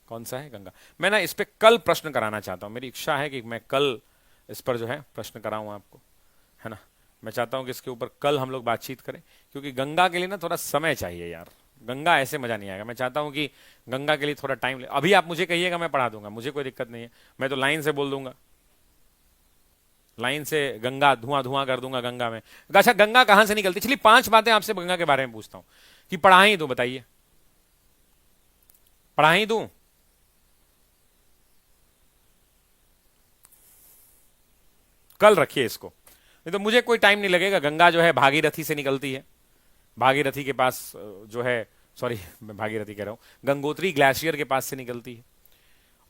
A: कौन सा है, गंगा। मैं ना इस पे कल प्रश्न कराना चाहता हूं, मेरी इच्छा है कि मैं कल इस पर जो है प्रश्न कराऊं आपको, है ना। मैं चाहता हूं कि इसके ऊपर कल हम लोग बातचीत करें, क्योंकि गंगा के लिए ना थोड़ा समय चाहिए यार, गंगा ऐसे मजा नहीं आएगा। मैं चाहता हूं कि गंगा के लिए थोड़ा टाइम ले। अभी आप मुझे कहिएगा, मैं पढ़ा दूंगा, मुझे कोई दिक्कत नहीं है, मैं तो लाइन से बोल दूंगा, लाइन से गंगा धुआं धुआं कर दूंगा गंगा में। अच्छा, गंगा कहां से निकलती, चलिए 5 बातें आपसे गंगा के बारे में पूछता हूं कि पढ़ा ही दूं, बताइए पढ़ा ही दूं। कल रखिए इसको, नहीं तो मुझे कोई टाइम नहीं लगेगा। गंगा जो है भागीरथी से निकलती है, भागीरथी के पास जो है, सॉरी मैं भागीरथी कह रहा हूं, गंगोत्री ग्लेशियर के पास से निकलती है।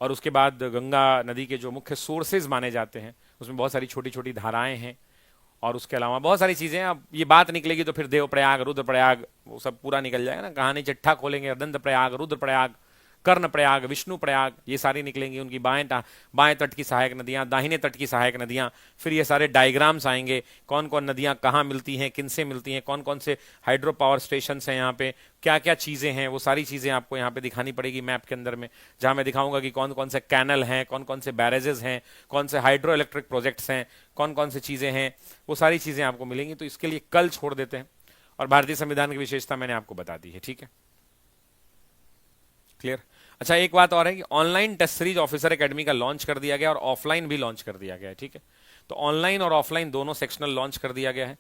A: और उसके बाद गंगा नदी के जो मुख्य सोर्सेज माने जाते हैं उसमें बहुत सारी छोटी छोटी धाराएं हैं, और उसके अलावा बहुत सारी चीजें हैं। अब ये बात निकलेगी तो फिर देवप्रयाग, रुद्रप्रयाग, वो सब पूरा निकल जाएगा ना, कहानी चिट्ठा खोलेंगे, अदंत प्रयाग, रुद्रप्रयाग, कर्ण प्रयाग, विष्णु प्रयाग, ये सारी निकलेंगी। उनकी बाएं तट की सहायक नदियां, दाहिने तट की सहायक नदियां, फिर ये सारे डायग्राम्स आएंगे, कौन कौन नदियां कहाँ मिलती हैं, किनसे मिलती हैं, कौन कौन से हाइड्रो पावर स्टेशन हैं यहाँ पे, क्या क्या चीजें हैं, वो सारी चीजें आपको यहाँ पे दिखानी पड़ेगी मैप के अंदर में, जहां मैं दिखाऊंगा कि कौन कौन से कैनल हैं, कौन कौन से बैरेजेस हैं, कौन से हाइड्रो इलेक्ट्रिक प्रोजेक्ट्स हैं, कौन कौन से चीजें हैं, वो सारी चीजें आपको मिलेंगी। तो इसके लिए कल छोड़ देते हैं, और भारतीय संविधान की विशेषता मैंने आपको बता दी है, ठीक है, क्लियर। अच्छा, एक बात और है कि online test series officer academy का लॉन्च कर दिया गया और ऑफलाइन भी लॉन्च कर दिया गया है, ठीक है। तो ऑनलाइन और ऑफलाइन दोनों सेक्शनल लॉन्च कर दिया गया है,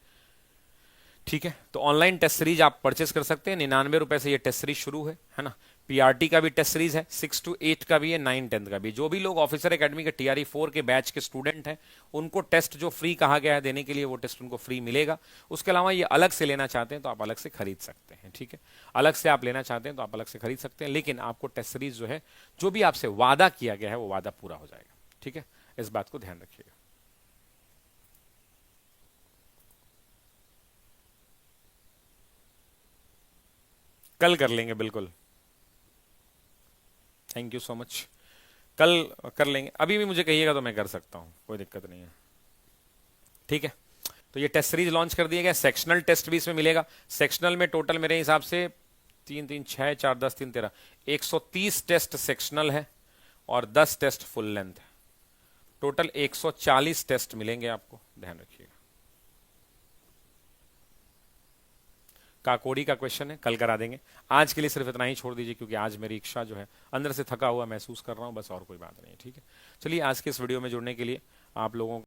A: ठीक है। तो ऑनलाइन टेस्ट सीरीज आप परचेस कर सकते हैं, 99 रुपए से ये टेस्ट सीरीज शुरू है ना। पीआरटी का भी टेस्ट सीरीज है, 6 to 8 का भी है, 9-10 का भी। जो भी लोग ऑफिसर एकेडमी के टीआरई 4 के बैच के स्टूडेंट हैं उनको टेस्ट जो फ्री कहा गया है देने के लिए, वो टेस्ट उनको फ्री मिलेगा। उसके अलावा ये अलग से लेना चाहते हैं तो आप अलग से खरीद सकते हैं, ठीक है। अलग से आप लेना चाहते हैं तो आप अलग से खरीद सकते हैं, लेकिन आपको टेस्ट सीरीज जो है, जो भी आपसे वादा किया गया है वो वादा पूरा हो जाएगा, ठीक है। इस बात को ध्यान रखिएगा। कल कर लेंगे, बिल्कुल, थैंक यू सो मच। कल कर लेंगे, अभी भी मुझे कहिएगा तो मैं कर सकता हूं, कोई दिक्कत नहीं है, ठीक है। तो ये टेस्ट सीरीज लॉन्च कर दिया गया, सेक्शनल टेस्ट भी इसमें मिलेगा। सेक्शनल में टोटल मेरे हिसाब से 3 3 6 4 10 3 13 130 टेस्ट सेक्शनल है और 10 टेस्ट फुल लेंथ है। टोटल 140 टेस्ट मिलेंगे आपको, ध्यान रखिएगा। काकोड़ी का क्वेश्चन है, कल करा देंगे। आज के लिए सिर्फ इतना ही छोड़ दीजिए, क्योंकि आज मेरी इच्छा जो है, अंदर से थका हुआ महसूस कर रहा हूं, बस और कोई बात नहीं है, ठीक है। चलिए, आज के इस वीडियो में जुड़ने के लिए आप लोगों